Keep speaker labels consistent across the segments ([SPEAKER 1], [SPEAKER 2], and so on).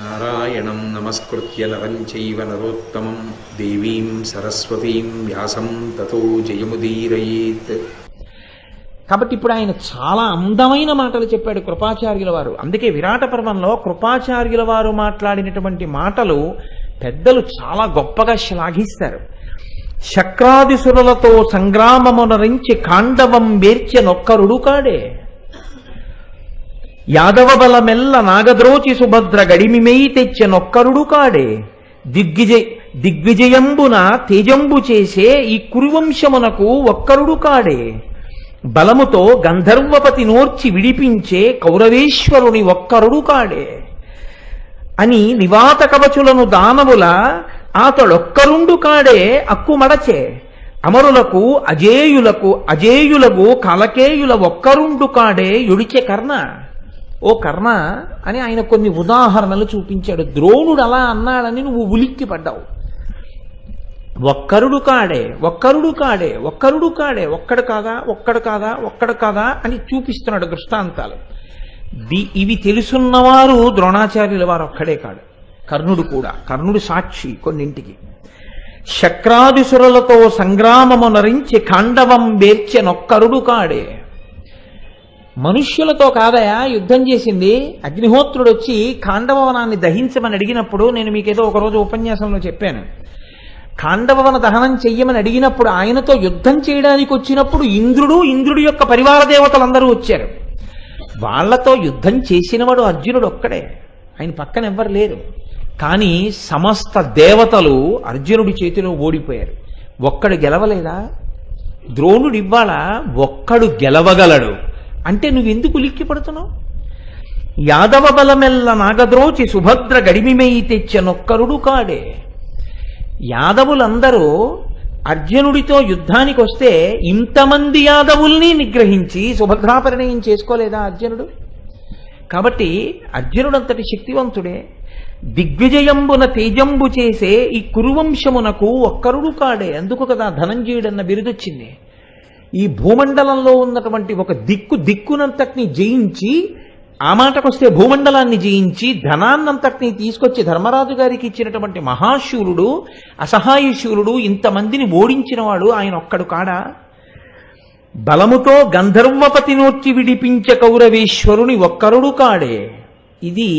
[SPEAKER 1] నారాయణం నమస్కృత్య నరం చైవ నరోత్తమం దేవీం సరస్వతీం వ్యాసం తతో జయముదీరయేత్.
[SPEAKER 2] కాబట్టి ఇప్పుడు ఆయన చాలా అందమైన మాటలు చెప్పాడు కృపాచార్యుల వారు. అందుకే విరాట పర్వంలో కృపాచార్యుల వారు మాట్లాడినటువంటి మాటలు పెద్దలు చాలా గొప్పగా శ్లాఘిస్తారు. శక్రాదిసురులతో సంగ్రామమునరించి ఖాండవం వేర్చెనొక్కరుడు కాడే, యాదవ బలమెల్ల నాగద్రోచి సుభద్ర గడిమిమై తెచ్చెనొక్కరుడు కాడే, దిగ్విజయంబున తేజంబు చేసే ఈ కురువంశమునకు ఒక్కరుడు కాడే, బలముతో గంధర్వపతి నోర్చి విడిపించే కౌరవేశ్వరుని ఒక్కరుడు కాడే అని నివాత కవచులను దానవుల ఆతడొక్కరుండు కాడే అక్కుమడచే, అమరులకు అజేయులకు కలకేయుల ఒక్కరుండు కాడే యుడిచే కర్ణ. ఓ కర్ణ అని ఆయన కొన్ని ఉదాహరణలు చూపించాడు. ద్రోణుడు అలా అన్నాడని నువ్వు ఉలిక్కి పడ్డావు. ఒక్కరుడు కాడే ఒక్కడు కాదా అని చూపిస్తున్నాడు దృష్టాంతాలు. ఇవి తెలుసున్నవారు ద్రోణాచార్యుల వారు ఒక్కడే కాడు, కర్ణుడు కూడా. కర్ణుడు సాక్షి కొన్నింటికి. శక్రాదిసురులతో సంగ్రామము నరించి ఖాండవం వేర్చెనొక్కరుడు కాడే. మనుష్యులతో కాదయా యుద్ధం చేసింది. అగ్నిహోత్రుడు వచ్చి ఖాండవవనాన్ని దహించమని అడిగినప్పుడు, నేను మీకేదో ఒకరోజు ఉపన్యాసంలో చెప్పాను, ఖాండవవన దహనం చెయ్యమని అడిగినప్పుడు ఆయనతో యుద్ధం చేయడానికి వచ్చినప్పుడు ఇంద్రుడి యొక్క పరివార దేవతలందరూ వచ్చారు. వాళ్లతో యుద్ధం చేసినవాడు అర్జునుడు ఒక్కడే, ఆయన పక్కన ఎవ్వరు లేరు. కానీ సమస్త దేవతలు అర్జునుడి చేతిలో ఓడిపోయారు. ఒక్కడు గెలవలేదా? ద్రోణుడు ఇవ్వాల ఒక్కడు గెలవగలడు అంటే నువ్వెందుకు ఉలిక్కి పడుతున్నావు? యాదవ బలమెల్ల నాగద్రోచి సుభద్ర గడిమిమై తెచ్చెనొక్కరుడు కాడే. యాదవులందరూ అర్జునుడితో యుద్ధానికి వస్తే ఇంతమంది యాదవుల్ని నిగ్రహించి సుభద్రాపరిణయం చేసుకోలేదా అర్జునుడు? కాబట్టి అర్జునుడంతటి శక్తివంతుడే. దిగ్విజయంబున తేజంబు చేసే ఈ కురువంశమునకు ఒక్కరుడు కాడే. అందుకు కదా ధనంజయుడన్న బిరుదొచ్చింది. ఈ భూమండలంలో ఉన్నటువంటి ఒక దిక్కునంతటిని జయించి, ఆ మాటకొస్తే భూమండలాన్ని జయించి ధనాన్నంతటినీ తీసుకొచ్చి ధర్మరాజు గారికి ఇచ్చినటువంటి మహాశూరుడు, అసహాయశూరుడు, ఇంతమందిని ఓడించినవాడు ఆయన ఒక్కడు కాడా? బలముతో గంధర్వపతి నోర్చి విడిపించే కౌరవేశ్వరుని ఒక్కరుడు కాడే. ఇది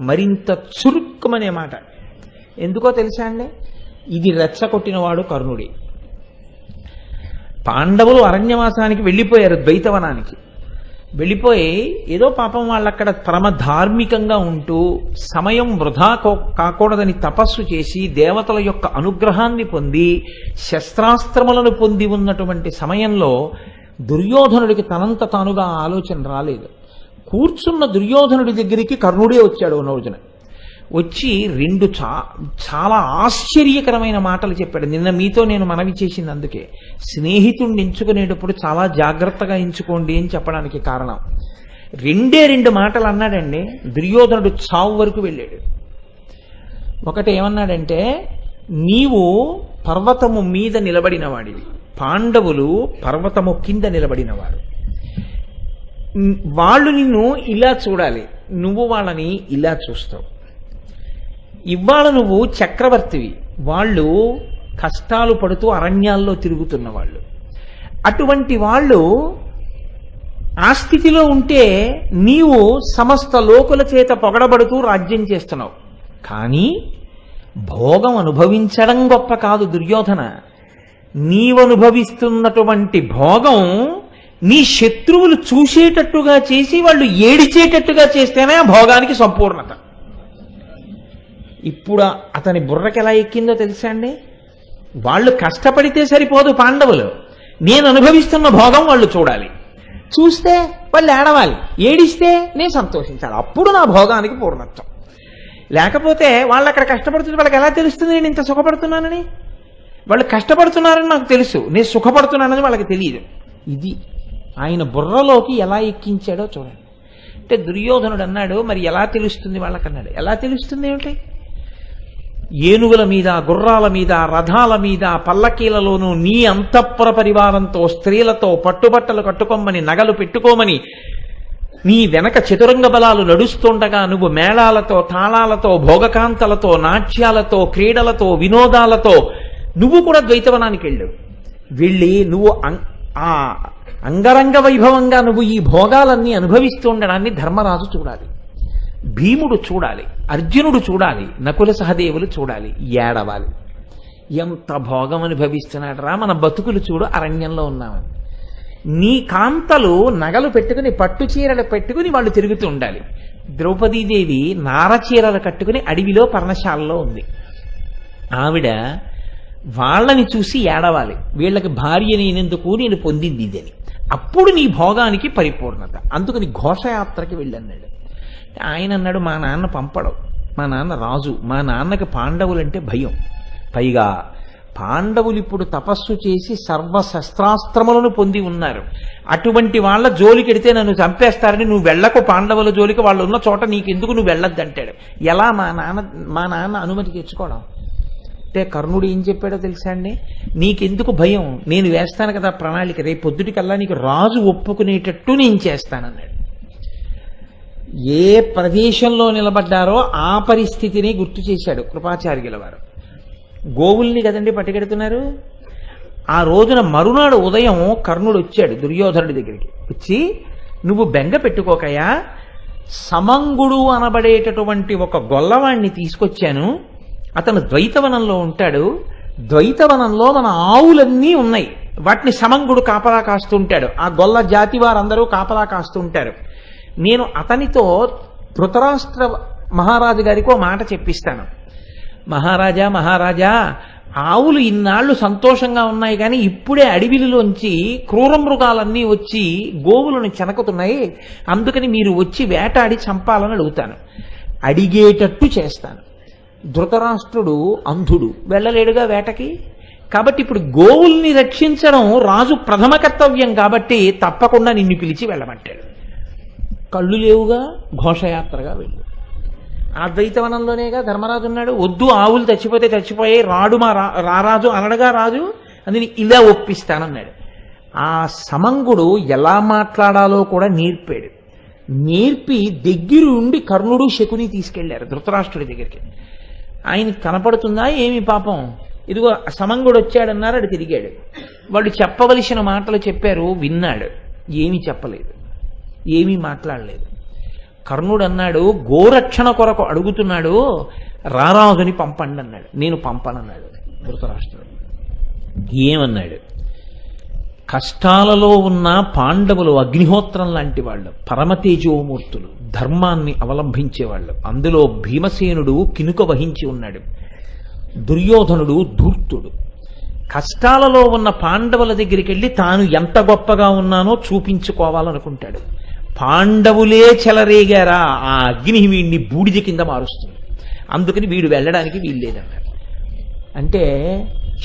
[SPEAKER 2] మరింత చురుక్కుమనే మాట. ఎందుకో తెలుసా అండి? ఇది రెచ్చగొట్టినవాడు కర్ణుడే. పాండవులు అరణ్యవాసానికి వెళ్ళిపోయారు, ద్వైతవనానికి వెళ్ళిపోయి ఏదో పాపం వాళ్ళక్కడ పరమ ధార్మికంగా ఉంటూ సమయం వృధా కాకూడదని తపస్సు చేసి దేవతల యొక్క అనుగ్రహాన్ని పొంది శస్త్రాస్త్రములను పొంది ఉన్నటువంటి సమయంలో దుర్యోధనుడికి తనంత తానుగా ఆలోచన రాలేదు. కూర్చున్న దుర్యోధనుడి దగ్గరికి కర్ణుడే వచ్చాడు రోజున. వచ్చి రెండు చాలా ఆశ్చర్యకరమైన మాటలు చెప్పాడు. నిన్న మీతో నేను మనవి చేసింది అందుకే. స్నేహితుడిని ఎంచుకునేటప్పుడు చాలా జాగ్రత్తగా ఎంచుకోండి అని చెప్పడానికి కారణం. రెండు మాటలు అన్నాడండి. దుర్యోధనుడు చావు వరకు వెళ్ళాడు. ఒకటి ఏమన్నాడంటే, నీవు పర్వతము మీద నిలబడిన వాడివి, పాండవులు పర్వతము కింద నిలబడినవారు. వాళ్ళు నిన్ను ఇలా చూడాలి, నువ్వు వాళ్ళని ఇలా చూస్తావు. ఇవాళ నువ్వు చక్రవర్తివి, వాళ్ళు కష్టాలు పడుతూ అరణ్యాల్లో తిరుగుతున్న వాళ్ళు. అటువంటి వాళ్ళు ఆ స్థితిలో ఉంటే నీవు సమస్త లోకుల చేత పొగడబడుతూ రాజ్యం చేస్తున్నావు. కానీ భోగం అనుభవించడం గొప్ప కాదు దుర్యోధన. నీవనుభవిస్తున్నటువంటి భోగం నీ శత్రువులు చూసేటట్టుగా చేసి వాళ్ళు ఏడిచేటట్టుగా చేస్తేనే ఆ భోగానికి సంపూర్ణత. ఇప్పుడు అతని బుర్రకి ఎలా ఎక్కిందో తెలుసా అండి? వాళ్ళు కష్టపడితే సరిపోదు పాండవులు, నేను అనుభవిస్తున్న భోగం వాళ్ళు చూడాలి. చూస్తే వాళ్ళు ఏడవాలి, ఏడిస్తే నేను సంతోషించాలి. అప్పుడు నా భోగానికి పూర్ణత్వం. లేకపోతే వాళ్ళు అక్కడ కష్టపడుతుంటే వాళ్ళకి ఎలా తెలుస్తుంది నేను ఇంత సుఖపడుతున్నానని? వాళ్ళు కష్టపడుతున్నారని నాకు తెలుసు, నేను సుఖపడుతున్నానని వాళ్ళకి తెలియదు. ఇది ఆయన బుర్రలోకి ఎలా ఎక్కించాడో చూడండి. అంటే దుర్యోధనుడు అన్నాడు, మరి ఎలా తెలుస్తుంది వాళ్ళకన్నాడు. ఎలా తెలుస్తుంది ఏమిటి? ఏనుగుల మీద, గుర్రాల మీద, రథాల మీద, పల్లకీలలోనూ నీ అంతఃపుర పరివారంతో, స్త్రీలతో పట్టుబట్టలు కట్టుకోమని, నగలు పెట్టుకోమని నీ వెనక చతురంగ బలాలు నడుస్తుండగా నువ్వు మేళాలతో, తాళాలతో, భోగకాంతలతో, నాట్యాలతో, క్రీడలతో, వినోదాలతో నువ్వు కూడా ద్వైతవనానికి వెళ్ళి నువ్వు ఆ అంగరంగ వైభవంగా నువ్వు ఈ భోగాలన్నీ అనుభవిస్తూ ఉండడాన్ని ధర్మరాజు చూడాలి, భీముడు చూడాలి, అర్జునుడు చూడాలి, నకుల సహదేవులు చూడాలి, ఏడవాలి. ఎంత భోగం అనుభవిస్తున్నాడు రా, మన బతుకులు చూడు అరణ్యంలో ఉన్నామని. నీ కాంతలు నగలు పెట్టుకుని, పట్టు చీరలు పెట్టుకుని వాళ్ళు తిరుగుతూ ఉండాలి. ద్రౌపదీదేవి నారచీరలు కట్టుకుని అడవిలో పర్ణశాలలో ఉంది. ఆవిడ వాళ్ళని చూసి ఏడవాలి, వీళ్ళకి భార్య నేనెందుకు, నేను పొందింది ఇదని. అప్పుడు నీ భోగానికి పరిపూర్ణత. అందుకని ఘోషయాత్రకి వెళ్ళన్నాడు. ఆయన అన్నాడు, మా నాన్న పంపడం, మా నాన్న రాజు, మా నాన్నకి పాండవులంటే భయం. పైగా పాండవులు ఇప్పుడు తపస్సు చేసి సర్వశస్త్రాస్త్రములను పొంది ఉన్నారు. అటువంటి వాళ్ళ జోలికెడితే నన్ను చంపేస్తారని నువ్వు వెళ్ళకు, పాండవుల జోలికి వాళ్ళు ఉన్న చోట నీకెందుకు, నువ్వు వెళ్ళొద్దంటాడు. ఎలా మా నాన్న అనుమతి తెచ్చుకోవడం అంటే కర్ణుడు ఏం చెప్పాడో తెలుసా అండి, నీకెందుకు భయం, నేను వేస్తాను కదా ప్రణాళిక, రేపు పొద్దుటికల్లా నీకు రాజు ఒప్పుకునేటట్టు నేను చేస్తానన్నాడు. ఏ ప్రదేశంలో నిలబడ్డారో ఆ పరిస్థితిని గుర్తు చేశాడు కృపాచార్యుల వారు. గోవుల్ని కదండి పట్టుకెడుతున్నారు. ఆ రోజున మరునాడు ఉదయం కర్ణుడు వచ్చాడు దుర్యోధనుడి దగ్గరికి. వచ్చి, నువ్వు బెంగ పెట్టుకోకయా, సమంగుడు అనబడేటటువంటి ఒక గొల్లవాణ్ణి తీసుకొచ్చాను, అతను ద్వైతవనంలో ఉంటాడు. ద్వైతవనంలో మన ఆవులన్నీ ఉన్నాయి, వాటిని సమంగుడు కాపలా కాస్తుంటాడు. ఆ గొల్ల జాతి వారందరూ కాపలా కాస్తుంటారు. నేను అతనితో ధృతరాష్ట్ర మహారాజు గారికి ఓ మాట చెప్పిస్తాను. మహారాజా, ఆవులు ఇన్నాళ్లు సంతోషంగా ఉన్నాయి, కానీ ఇప్పుడే అడవిలోంచి క్రూర మృగాలన్నీ వచ్చి గోవులను చెనకుతున్నాయి. అందుకని మీరు వచ్చి వేటాడి చంపాలని అడుగుతాను, అడిగేటట్టు చేస్తాను. ధృతరాష్ట్రుడు అంధుడు, వెళ్ళలేడుగా వేటకి. కాబట్టి ఇప్పుడు గోవుల్ని రక్షించడం రాజు ప్రథమ కర్తవ్యం కాబట్టి తప్పకుండా నిన్ను పిలిచి వెళ్ళమంటాడు. కళ్ళు లేవుగా, ఘోషయాత్రగా వెళ్ళు. ఆ ద్వైతవనంలోనేగా ధర్మరాజు ఉన్నాడు. వద్దు, ఆవులు చచ్చిపోతే చచ్చిపోయాయి, రాడు మా రారాజు అనడగా రాజు, అందుని ఇలా ఒప్పిస్తానన్నాడు. ఆ సమంగుడు ఎలా మాట్లాడాలో కూడా నేర్పాడు. నేర్పి దగ్గరుండి కర్ణుడు శకుని తీసుకెళ్లారు ధృతరాష్ట్రుడి దగ్గరికి. ఆయన కనపడుతుందా ఏమి పాపం, ఇదిగో సమంగుడు వచ్చాడన్నారు, అది తిరిగాడు. వాళ్ళు చెప్పవలసిన మాటలు చెప్పారు, విన్నాడు, ఏమీ చెప్పలేదు, ఏమీ మాట్లాడలేదు. కర్ణుడు అన్నాడు, గోరక్షణ కొరకు అడుగుతున్నాడు, రారాజుని పంపండి అన్నాడు. నేను పంపనన్నాడు ధృతరాష్ట్రుడు. ఏమన్నాడు, కష్టాలలో ఉన్న పాండవులు అగ్నిహోత్రం లాంటి వాళ్ళు, పరమతేజోమూర్తులు, ధర్మాన్ని అవలంబించేవాళ్ళు. అందులో భీమసేనుడు కినుక వహించి ఉన్నాడు, దుర్యోధనుడు ధూర్తుడు. కష్టాలలో ఉన్న పాండవుల దగ్గరికి వెళ్ళి తాను ఎంత గొప్పగా ఉన్నానో చూపించుకోవాలనుకుంటాడు. పాండవులే చెలరేగారా, ఆ అగ్ని వీడిని బూడిద కింద మారుస్తుంది, అందుకని వీడు వెళ్ళడానికి వీల్లేదన్నారు. అంటే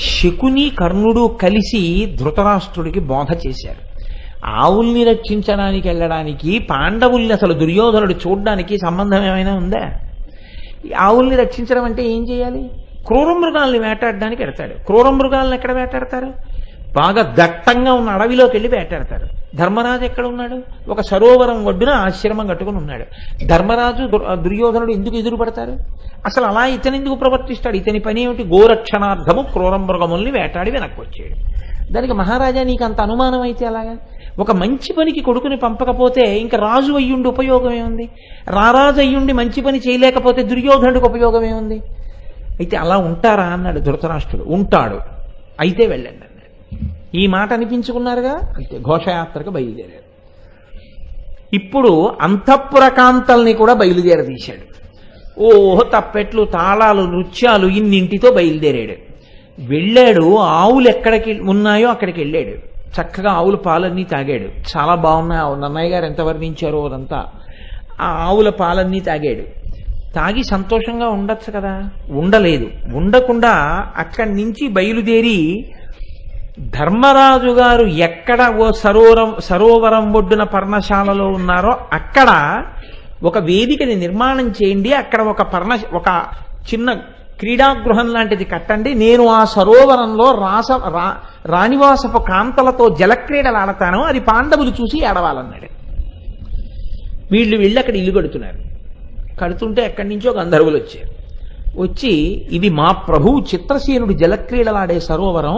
[SPEAKER 2] శకుని కర్ణుడు కలిసి ధృతరాష్ట్రుడికి బోధ చేశారు. ఆవుల్ని రక్షించడానికి వెళ్ళడానికి పాండవుల్ని అసలు దుర్యోధనుడు చూడడానికి సంబంధం ఏమైనా ఉందా? ఆవుల్ని రక్షించడం అంటే ఏం చేయాలి? క్రూర మృగాల్ని వేటాడడానికి వెడతాడు. క్రూర మృగాలను ఎక్కడ వేటాడతారు? బాగా దట్టంగా ఉన్న అడవిలోకి వెళ్ళి వేటాడతారు. ధర్మరాజు ఎక్కడ ఉన్నాడు? ఒక సరోవరం ఒడ్డున ఆశ్రమం కట్టుకుని ఉన్నాడు. ధర్మరాజు దుర్యోధనుడు ఎందుకు ఎదురుపడతారు? అసలు అలా ఇతను ఎందుకు ప్రవర్తిస్తాడు? ఇతని పని ఏమిటి? గోరక్షణార్థము క్రూర మృగముల్ని వేటాడి వెనక్కి వచ్చాడు. దానికి మహారాజా నీకు అంత అనుమానం అయితే అలాగా? ఒక మంచి పనికి కొడుకుని పంపకపోతే ఇంకా రాజు అయ్యుండి ఉపయోగం ఏముంది? రారాజు అయ్యుండి మంచి పని చేయలేకపోతే దుర్యోధనుడికి ఉపయోగం ఏముంది? అయితే అలా ఉంటారా అన్నాడు ధృతరాష్ట్రుడు. ఉంటాడు, అయితే వెళ్ళండి అన్నాడు. ఈ మాట అనిపించుకున్నారుగా, అంతే ఘోషయాత్రకు బయలుదేరారు. ఇప్పుడు అంతఃపురకాంతల్ని కూడా బయలుదేరదీశాడు. ఓహో తప్పెట్లు, తాళాలు, నృత్యాలు ఇన్నింటితో బయలుదేరాడు. వెళ్ళాడు, ఆవులు ఎక్కడికి ఉన్నాయో అక్కడికి వెళ్ళాడు. చక్కగా ఆవుల పాలన్నీ తాగాడు. చాలా బాగున్నాయి ఆవు, నన్నయ్య గారు ఎంత వర్ణించారో అదంతా. ఆ ఆవుల పాలన్నీ తాగాడు. తాగి సంతోషంగా ఉండొచ్చు కదా, ఉండలేదు. ఉండకుండా అక్కడి నుంచి బయలుదేరి ధర్మరాజు గారు ఎక్కడ ఓ సరోవరం ఒడ్డున పర్ణశాలలో ఉన్నారో అక్కడ ఒక వేదికని నిర్మాణం చేయండి, అక్కడ ఒక చిన్న క్రీడాగృహం లాంటిది కట్టండి, నేను ఆ సరోవరంలో రాణివాసపు కాంతలతో జలక్రీడలు ఆడతాను, అది పాండవులు చూసి ఏడవాలన్నాడు. వీళ్ళు వెళ్ళి అక్కడ ఇల్లు కడుతున్నారు. కడుతుంటే ఎక్కడి నుంచో గంధర్వులు వచ్చారు. వచ్చి ఇది మా ప్రభువు చిత్రసేనుడు జలక్రీడలాడే సరోవరం,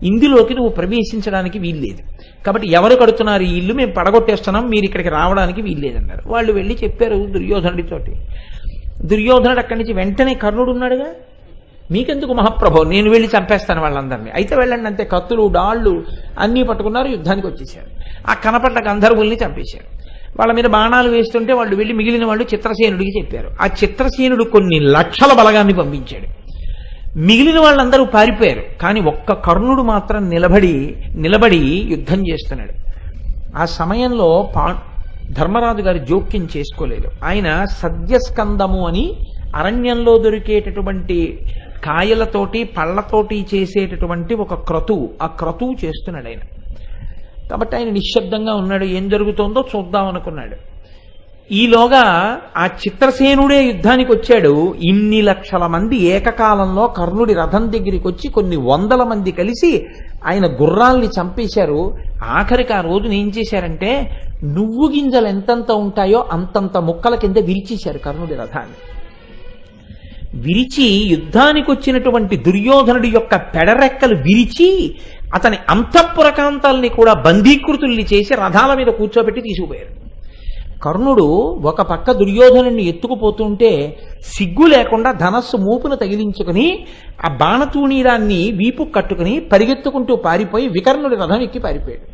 [SPEAKER 2] ఇందులోకి నువ్వు ప్రవేశించడానికి వీల్లేదు, కాబట్టి ఎవరు కడుతున్నారు ఈ ఇల్లు, మేము పడగొట్టేస్తున్నాం, మీరు ఇక్కడికి రావడానికి వీల్లేదన్నారు. వాళ్ళు వెళ్ళి చెప్పారు దుర్యోధనుడితోటి. దుర్యోధనుడు అక్కడి నుంచి వెంటనే కర్ణుడు ఉన్నాడుగా, మీకెందుకు మహాప్రభు, నేను వెళ్ళి చంపేస్తాను వాళ్ళందరినీ, అయితే వెళ్ళండి అంతే. కత్తులు డాళ్ళు అన్నీ పట్టుకున్నారు, యుద్ధానికి వచ్చేసారు. ఆ కనపడ్డ గంధర్వుల్ని చంపేశారు. వాళ్ళ మీద బాణాలు వేస్తుంటే వాళ్ళు వెళ్ళి మిగిలిన వాళ్ళు చిత్రసేనుడికి చెప్పారు. ఆ చిత్రసేనుడు కొన్ని లక్షల బలగాన్ని పంపించాడు. మిగిలిన వాళ్ళందరూ పారిపోయారు. కానీ ఒక్క కర్ణుడు మాత్రం నిలబడి యుద్ధం చేస్తున్నాడు. ఆ సమయంలో ధర్మరాజు గారు జోక్యం చేసుకోలేదు. ఆయన సద్యస్కందము అని అరణ్యంలో దొరికేటటువంటి కాయలతోటి పళ్ళతోటి చేసేటటువంటి ఒక క్రతువు, ఆ క్రతువు చేస్తున్నాడు ఆయన. కాబట్టి ఆయన నిశ్శబ్దంగా ఉన్నాడు. ఏం జరుగుతోందో చూద్దాం అనుకున్నాడు. ఈలోగా ఆ చిత్రసేనుడే యుద్ధానికి వచ్చాడు. ఇన్ని లక్షల మంది ఏకకాలంలో కర్ణుడి రథం దగ్గరికి వచ్చి కొన్ని వందల మంది కలిసి ఆయన గుర్రాల్ని చంపేశారు. ఆఖరికి ఆ రోజున ఏం చేశారంటే నువ్వు గింజలు ఎంతంత ఉంటాయో అంతంత ముక్కల కింద విరిచేశారు కర్ణుడి రథాన్ని. విరిచి యుద్ధానికి వచ్చినటువంటి దుర్యోధనుడి యొక్క పెడరెక్కలు విరిచి అతని అంతఃపురకాంతాల్ని కూడా బందీకృతుల్ని చేసి రథాల మీద కూర్చోబెట్టి తీసుకుపోయారు. కర్ణుడు ఒక పక్క దుర్యోధనుడిని ఎత్తుకుపోతుంటే సిగ్గు లేకుండా ధనస్సు మూపును తగిలించుకుని ఆ బాణతూణీరాన్ని వీపు కట్టుకుని పరిగెత్తుకుంటూ పారిపోయి వికర్ణుడి రథం ఎక్కి పారిపోయాడు.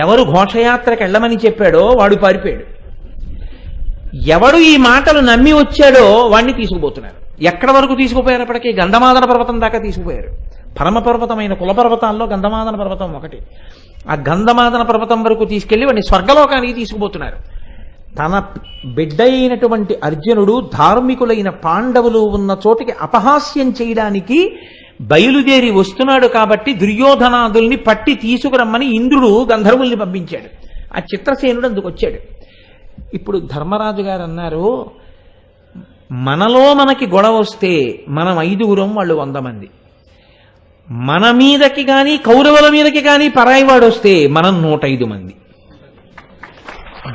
[SPEAKER 2] ఎవరు ఘోషయాత్రకు వెళ్ళమని చెప్పాడో వాడు పారిపోయాడు. ఎవడు ఈ మాటలు నమ్మి వచ్చాడో వాడిని తీసుకుపోతున్నారు. ఎక్కడ వరకు తీసుకుపోయినప్పటికీ గంధమాదన పర్వతం దాకా తీసుకుపోయారు. పరమపర్వతమైన కులపర్వతాల్లో గంధమాదన పర్వతం ఒకటి. ఆ గంధమాదన పర్వతం వరకు తీసుకెళ్లి వాడిని స్వర్గలోకానికి తీసుకుపోతున్నారు. తన బిడ్డ అయినటువంటి అర్జునుడు ధార్మికులైన పాండవులు ఉన్న చోటికి అపహాస్యం చేయడానికి బయలుదేరి వస్తున్నాడు. కాబట్టి దుర్యోధనాదుల్ని పట్టి తీసుకురమ్మని ఇంద్రుడు గంధర్వుల్ని పంపించాడు. ఆ చిత్రసేనుడు అందుకు వచ్చాడు. ఇప్పుడు ధర్మరాజు గారు అన్నారు, మనలో మనకి గొడవ వస్తే మనం 5గురం, వాళ్ళు 100 మంది. మన మీదకి కానీ కౌరవుల మీదకి కానీ పరాయివాడు వస్తే మనం 105 మంది.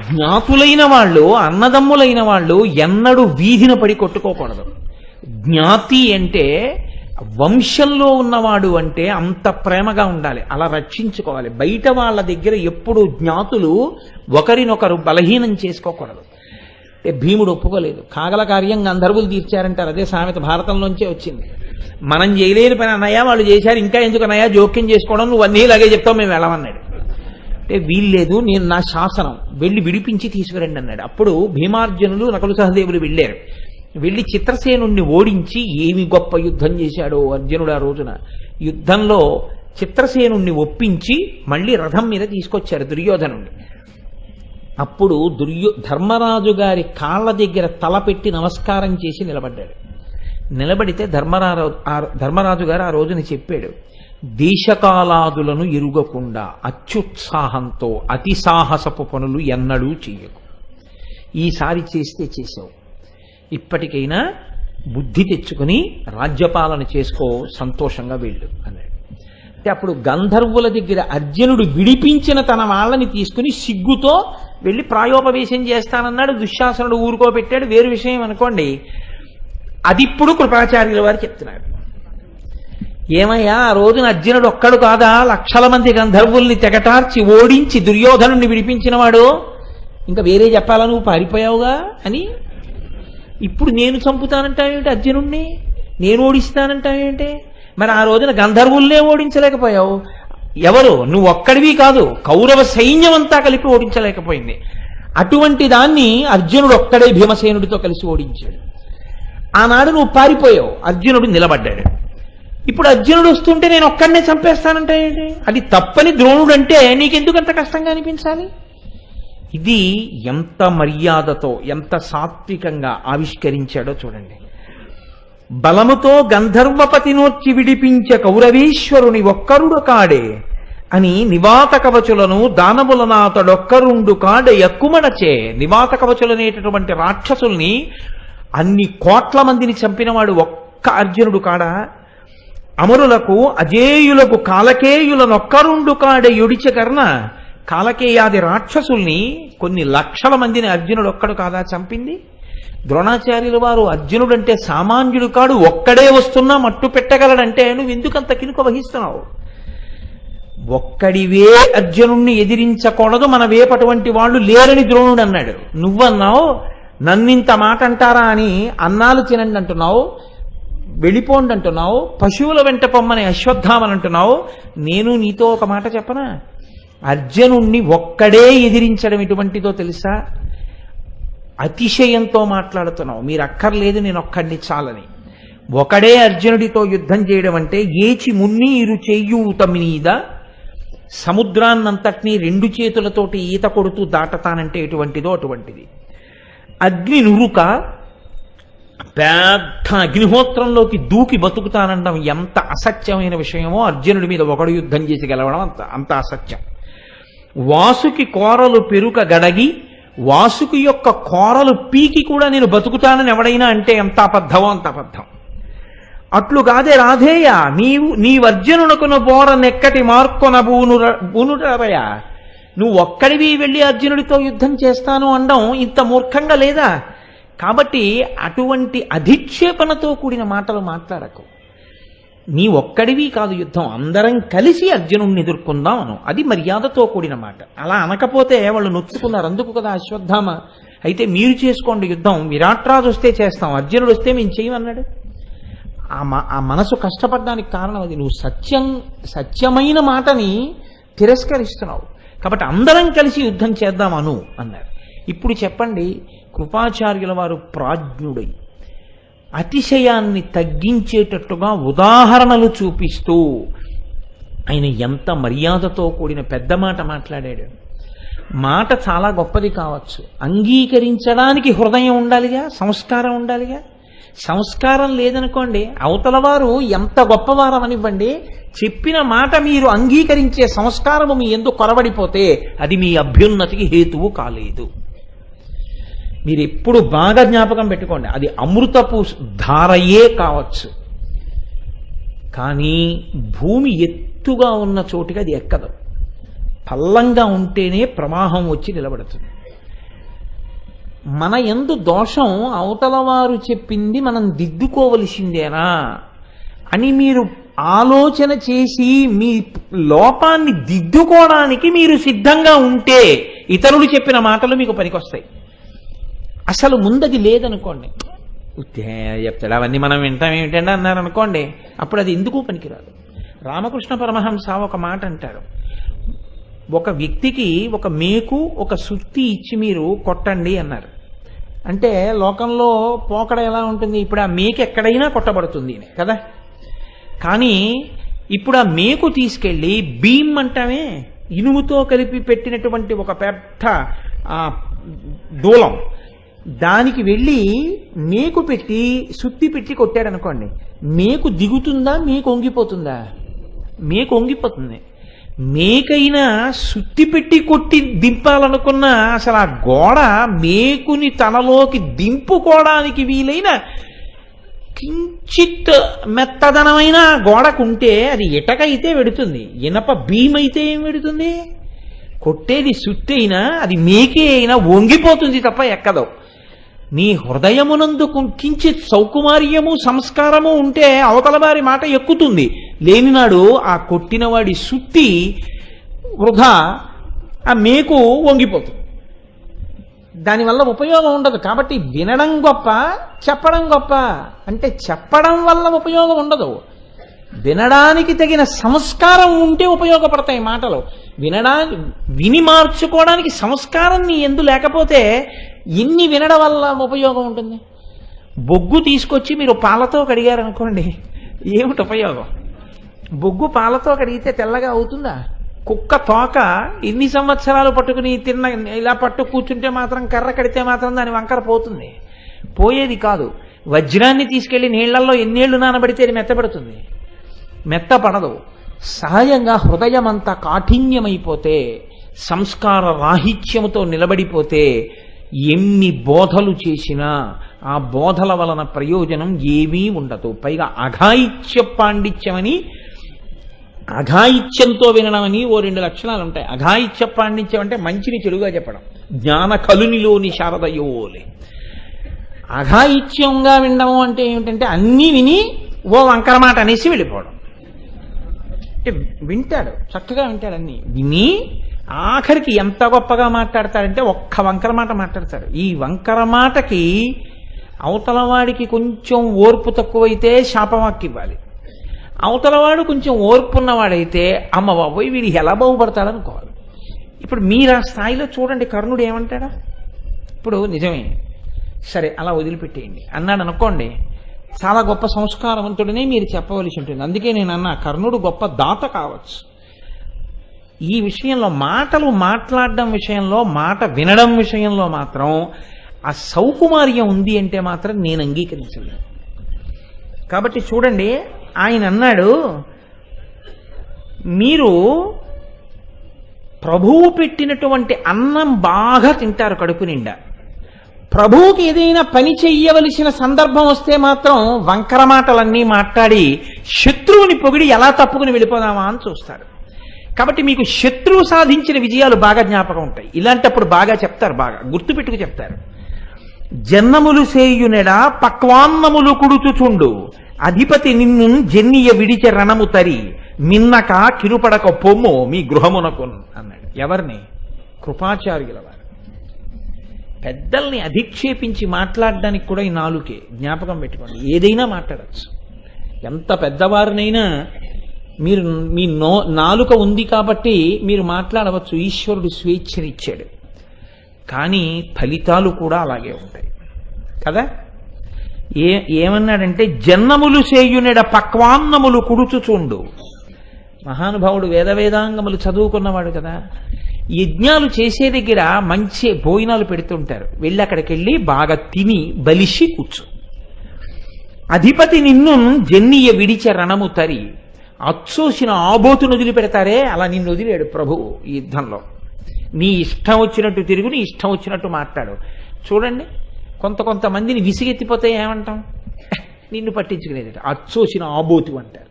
[SPEAKER 2] జ్ఞాతులైన వాళ్ళు, అన్నదమ్ములైన వాళ్ళు ఎన్నడూ వీధిన పడి కొట్టుకోకూడదు. జ్ఞాతి అంటే వంశంలో ఉన్నవాడు అంటే అంత ప్రేమగా ఉండాలి, అలా రక్షించుకోవాలి. బయట వాళ్ళ దగ్గర ఎప్పుడు జ్ఞాతులు ఒకరినొకరు బలహీనం చేసుకోకూడదు. భీముడు ఒప్పుకోలేదు. కాగల కార్యం గంధర్వులు తీర్చారంటారు, అదే సామెత భారతంలోంచే వచ్చింది. మనం చేయలేని పని అన్నయ్య వాళ్ళు చేశారు, ఇంకా ఎందుకు అన్నయ్య జోక్యం చేసుకోవడం, నువ్వు అన్నీ ఇలాగే చెప్తావు, మేము వెళ్ళమన్నాడు. అంటే వీల్లేదు, నేను నా శాసనం, వెళ్ళి విడిపించి తీసుకురండి అన్నాడు. అప్పుడు భీమార్జునులు నకులు సహదేవులు వెళ్ళారు. వెళ్ళి చిత్రసేనుణ్ణి ఓడించి ఏమి గొప్ప యుద్ధం చేశాడో అర్జునుడు ఆ రోజున. యుద్ధంలో చిత్రసేనుణ్ణి ఒప్పించి మళ్ళీ రథం మీద తీసుకొచ్చారు దుర్యోధనుణ్ణి. అప్పుడు ధర్మరాజు గారి కాళ్ళ దగ్గర తలపెట్టి నమస్కారం చేసి నిలబడ్డాడు. నిలబడితే ధర్మరాజు గారు ఆ రోజున చెప్పాడు, దేశకాలాదులను ఎరుగకుండా అత్యుత్సాహంతో అతి సాహసపు పనులు ఎన్నడూ చెయ్యకు. ఈసారి చేస్తే చేసావు, ఇప్పటికైనా బుద్ధి తెచ్చుకుని రాజ్యపాలన చేసుకో, సంతోషంగా వెళ్ళు అన్నాడు. అంటే అప్పుడు గంధర్వుల దగ్గర అర్జునుడు విడిపించిన తన వాళ్ళని తీసుకుని సిగ్గుతో వెళ్ళి ప్రాయోపవేశం చేస్తానన్నాడు. దుశ్శాసనుడు ఊరుకోబెట్టాడు, వేరు విషయం అనుకోండి. అది ఇప్పుడు కృపాచార్యుల వారు చెప్తున్నారు. ఏమయ్యా, ఆ రోజున అర్జునుడు ఒక్కడు కాదా, లక్షల మంది గంధర్వుల్ని తెగటార్చి ఓడించి దుర్యోధనుణ్ణి విడిపించిన వాడు, ఇంకా వేరే చెప్పాలా, నువ్వు పారిపోయావుగా అని. ఇప్పుడు నేను చంపుతానంటావేంటి అర్జునుణ్ణి, నేను ఓడిస్తానంటావేంటి? మరి ఆ రోజున గంధర్వుల్నే ఓడించలేకపోయావు. ఎవరు, నువ్వు ఒక్కడివి కాదు, కౌరవ సైన్యం అంతా కలిపి ఓడించలేకపోయింది. అటువంటి దాన్ని అర్జునుడు ఒక్కడే భీమసేనుడితో కలిసి ఓడించాడు. ఆనాడు నువ్వు పారిపోయావు, అర్జునుడు నిలబడ్డాడు. ఇప్పుడు అర్జునుడు వస్తుంటే నేను ఒక్కడనే చంపేస్తానంటే అది తప్పని ద్రోణుడు అంటే నీకెందుకు అంత కష్టంగా అనిపించాలి? ఇది ఎంత మర్యాదతో ఎంత సాత్వికంగా ఆవిష్కరించాడో చూడండి. బలముతో గంధర్వపతినోర్చి విడిపించ కౌరవేశ్వరుని ఒక్కరుడు కాడే అని నివాత కవచులను దానములనాతడొక్కరుండు కాడే ఎక్కుమడచే. నివాత కవచులనేటటువంటి రాక్షసుల్ని అన్ని కోట్ల మందిని చంపినవాడు ఒక్క అర్జునుడు కాడా? అమరులకు అజేయులకు కాలకేయులనొక్కరుండు కాడే యుడిచ కర్ణ కాలకేయాది రాక్షసుల్ని కొన్ని లక్షల మందిని అర్జునుడు ఒక్కడు కాదా చంపింది? ద్రోణాచార్యుల వారు అర్జునుడంటే సామాన్యుడు కాడు, ఒక్కడే వస్తున్నా మట్టు పెట్టగలడంటే నువ్వు ఎందుకంత కినుక వహిస్తున్నావు? ఒక్కడివే అర్జునుణ్ణి ఎదిరించకూడదు, మన వేపటువంటి వాళ్ళు లేరని ద్రోణుడు అన్నాడు. నువ్వన్నావు నన్నింత మాట అంటారా అని అన్నాలు తినండి అంటున్నావు, వెళ్ళిపోండి అంటున్నావు, పశువుల వెంట పొమ్మని అశ్వత్థామని అంటున్నావు. నేను నీతో ఒక మాట చెప్పనా? అర్జునుణ్ణి ఒక్కడే ఎదిరించడం ఎటువంటిదో తెలుసా? అతిశయంతో మాట్లాడుతున్నావు. మీరు అక్కర్లేదు, నేను ఒక్కడిని చాలని. ఒకడే అర్జునుడితో యుద్ధం చేయడం అంటే ఏచి మున్నీరు చెయ్యూత మీద సముద్రాన్నంతటినీ రెండు చేతులతోటి ఈత కొడుతూ దాటతానంటే ఎటువంటిదో అటువంటిది. అగ్ని నురుక పెద్ద అగ్నిహోత్రంలోకి దూకి బతుకుతానండం ఎంత అసత్యమైన విషయమో అర్జునుడి మీద ఒకడు యుద్ధం చేసి గెలవడం అంత అసత్యం. వాసుకి కోరలు పెరుక గడగి వాసుకి యొక్క కోరలు పీకి కూడా నేను బతుకుతానని ఎవడైనా అంటే ఎంత అబద్ధమో అంత అబద్ధం. అట్లు కాదే రాధేయ, నీవర్జునునకున బోర నెక్కటి మార్కొన బూనురవయ. నువ్వు ఒక్కడివి వెళ్ళి అర్జునుడితో యుద్ధం చేస్తాను అనడం ఇంత మూర్ఖంగా లేదా? కాబట్టి అటువంటి అధిక్షేపణతో కూడిన మాటలు మాట్లాడకు. నీ ఒక్కడివి కాదు యుద్ధం, అందరం కలిసి అర్జునుడిని ఎదుర్కొందాం అను. అది మర్యాదతో కూడిన మాట. అలా అనకపోతే వాళ్ళు నొచ్చుకున్నారు. అందుకు కదా అశ్వత్థామ అయితే మీరు చేసుకోండి యుద్ధం, విరాట్రాజు వస్తే చేస్తాం, అర్జునుడు వస్తే మేము చేయమన్నాడు. ఆ మనసు కష్టపడడానికి కారణం అది. నువ్వు సత్యమైన మాటని తిరస్కరిస్తున్నావు. కాబట్టి అందరం కలిసి యుద్ధం చేద్దామను అన్నారు. ఇప్పుడు చెప్పండి, కృపాచార్యుల వారు ప్రాజ్ఞుడై అతిశయాన్ని తగ్గించేటట్టుగా ఉదాహరణలు చూపిస్తూ ఆయన ఎంత మర్యాదతో కూడిన పెద్ద మాట మాట్లాడాడు. మాట చాలా గొప్పది కావచ్చు, అంగీకరించడానికి హృదయం ఉండాలిగా, సంస్కారం ఉండాలిగా. సంస్కారం లేదనుకోండి, అవతల వారు ఎంత గొప్పవారమనివ్వండి, చెప్పిన మాట మీరు అంగీకరించే సంస్కారము మీ ఎందుకు కొరబడిపోతే అది మీ అభ్యున్నతికి హేతువు కాలేదు. మీరు ఎప్పుడు బాగా జ్ఞాపకం పెట్టుకోండి, అది అమృతపు ధారయే కావచ్చు, కానీ భూమి ఎత్తుగా ఉన్న చోటికి అది ఎక్కదు. పల్లంగా ఉంటేనే ప్రవాహం వచ్చి నిలబడుతుంది. మన యందు దోషం అవతల వారు చెప్పింది మనం దిద్దుకోవలసిందేనా అని మీరు ఆలోచన చేసి మీ లోపాన్ని దిద్దుకోవడానికి మీరు సిద్ధంగా ఉంటే ఇతరులు చెప్పిన మాటలు మీకు పనికొస్తాయి. అసలు ముందది లేదనుకోండి, చెప్తాడు అవన్నీ మనం వింటాం ఏమిటండి అన్నారు అనుకోండి, అప్పుడు అది ఎందుకు పనికిరాదు. రామకృష్ణ పరమహంస ఒక మాట అంటారు, ఒక వ్యక్తికి ఒక మేకు ఒక సుత్తి ఇచ్చి మీరు కొట్టండి అన్నారు. అంటే లోకంలో పోకడ ఎలా ఉంటుంది, ఇప్పుడు ఆ మేకు ఎక్కడైనా కొట్టబడుతుంది కదా. కానీ ఇప్పుడు ఆ మేకు తీసుకెళ్ళి భీమ్ అంటామే, ఇనుముతో కలిపి పెట్టినటువంటి ఒక పెద్ద దూలం, దానికి వెళ్ళి మేకు పెట్టి సుత్తి పెట్టి కొట్టాడు అనుకోండి, మేకు దిగుతుందా, మేకు వంగిపోతుందా? మేకు వంగిపోతుంది. మేకైనా సుత్తి పెట్టి కొట్టి దింపాలనుకున్నా అసలు ఆ గోడ మేకుని తనలోకి దింపుకోవడానికి వీలైన కించిత్ మెత్తదనమైన గోడకుంటే అది ఇటకైతే వెడుతుంది, ఇనప భీమైతే ఏం వెడుతుంది? కొట్టేది సుత్తి అయినా అది మేకే అయినా వంగిపోతుంది తప్ప ఎక్కదు. నీ హృదయమునందు కించిత్ సౌకుమార్యము సంస్కారము ఉంటే అవతల వారి మాట ఎక్కుతుంది. లేనినాడు ఆ కొట్టినవాడి సుత్తి వృధా, ఆ మేకు వంగిపోతుంది, దానివల్ల ఉపయోగం ఉండదు. కాబట్టి వినడం గొప్ప, చెప్పడం గొప్ప. అంటే చెప్పడం వల్ల ఉపయోగం ఉండదు, వినడానికి తగిన సంస్కారం ఉంటే ఉపయోగపడతాయి మాటలు. విని మార్చుకోవడానికి సంస్కారం నీ ఎందు లేకపోతే ఎన్ని వినడం వల్ల ఉపయోగం ఉంటుంది? బొగ్గు తీసుకొచ్చి మీరు పాలతో కడిగారనుకోండి, ఏమిటి ఉపయోగం? బొగ్గు పాలతో కడిగితే తెల్లగా అవుతుందా? కుక్క తోక ఎన్ని సంవత్సరాలు పట్టుకుని ఇలా పట్టు కూర్చుంటే మాత్రం, కర్ర కడితే మాత్రం దాని వంకర పోతుంది? పోయేది కాదు. వజ్రాన్ని తీసుకెళ్లి నీళ్లలో ఎన్నేళ్లు నానబడితే అది మెత్తపడుతుంది? మెత్తపడదు. సహజంగా హృదయం అంతా కాఠిన్యమైపోతే, సంస్కార రాహిత్యముతో నిలబడిపోతే ఎన్ని బోధలు చేసినా ఆ బోధల వలన ప్రయోజనం ఏమీ ఉండదు. పైగా అఘాయిత్య పాండిత్యమని అఘాయిత్యంతో వినడం అని ఓ 2 లక్షణాలు ఉంటాయి. అఘాయిత్య పాండిత్యం అంటే మంచిని చెడుగా చెప్పడం. జ్ఞాన కలునిలోని శారదయోలే. అఘాయిత్యంగా వినడం అంటే ఏమిటంటే అన్నీ విని ఓ వంకర మాట అనేసి వెళ్ళిపోవడం. అంటే వింటాడు, చక్కగా వింటాడు, అన్నీ విని ఆఖరికి ఎంత గొప్పగా మాట్లాడతాడంటే ఒక్క వంకర మాట మాట్లాడతాడు. ఈ వంకర మాటకి అవతల వాడికి కొంచెం ఓర్పు తక్కువైతే శాపవాక్య ఇవ్వాలి. అవతలవాడు కొంచెం ఓర్పు ఉన్నవాడైతే అమ్మ బాబోయ్ వీడు ఎలా బాగుపడతాడనుకోవాలి. ఇప్పుడు మీరు ఆ స్థాయిలో చూడండి, కర్ణుడు ఏమంటాడా? ఇప్పుడు నిజమే, సరే అలా వదిలిపెట్టేయండి అన్నాడు అనుకోండి, చాలా గొప్ప సంస్కారవంతుడనే మీరు చెప్పవలసి ఉంటుంది. అందుకే నేను అన్నా కర్ణుడు గొప్ప దాత కావచ్చు. ఈ విషయంలో మాటలు మాట్లాడడం విషయంలో, మాట వినడం విషయంలో మాత్రం ఆ సౌకుమార్యం ఉంది అంటే మాత్రం నేను అంగీకరించలేను. కాబట్టి చూడండి, ఆయన అన్నాడు, మీరు ప్రభువు పెట్టినటువంటి అన్నం బాగా తింటారు కడుపు నిండా. ప్రభువుకి ఏదైనా పని చెయ్యవలసిన సందర్భం వస్తే మాత్రం వంకర మాటలన్నీ మాట్లాడి శత్రువుని పొగిడి ఎలా తప్పుకుని వెళ్ళిపోదామా అని చూస్తారు. కాబట్టి మీకు శత్రువు సాధించిన విజయాలు బాగా జ్ఞాపకం ఉంటాయి. ఇలాంటప్పుడు బాగా చెప్తారు, బాగా గుర్తుపెట్టుకు చెప్తారు. జన్నములు సేయునెడ పక్వాన్నములు కుడుచుచుండు, అధిపతి నిన్ను జన్నియ విడిచె రణము తరి, మిన్నక కిరుపడక పొమ్ము మీ గృహమునకు అన్నాడు. ఎవరిని? కృపాచార్యుల వారు. పెద్దల్ని అధిక్షేపించి మాట్లాడడానికి కూడా ఈ నాలుకే, జ్ఞాపకం పెట్టుకోండి. ఏదైనా మాట్లాడచ్చు, ఎంత పెద్దవారినైనా మీరు మీ నాలుక ఉంది కాబట్టి మీరు మాట్లాడవచ్చు. ఈశ్వరుడు స్వేచ్ఛనిచ్చాడు, కానీ ఫలితాలు కూడా అలాగే ఉంటాయి కదా. ఏమన్నాడంటే జన్నములు సేయునెడ పక్వాన్నములు కుడుచుచుండు. మహానుభావుడు వేదాంగములు చదువుకున్నవాడు కదా. యజ్ఞాలు చేసే దగ్గర మంచి భోజనాలు పెడుతుంటారు, వెళ్ళి అక్కడికి వెళ్ళి బాగా తిని బలిసి కూర్చో. అధిపతి నిన్ను జన్నియ విడిచె రణము తరి, అచ్చోసిన ఆబోతును వదిలిపెడతారే అలా నిన్ను వదిలేడు ప్రభువు ఈ యుద్ధంలో. నీ ఇష్టం వచ్చినట్టు తిరుగు, నీ ఇష్టం వచ్చినట్టు మాట్లాడు. చూడండి, కొంతమందిని విసిగెత్తిపోతే ఏమంటాం? నిన్ను పట్టించుకునేది అచ్చోసిన ఆబోతు అంటారు.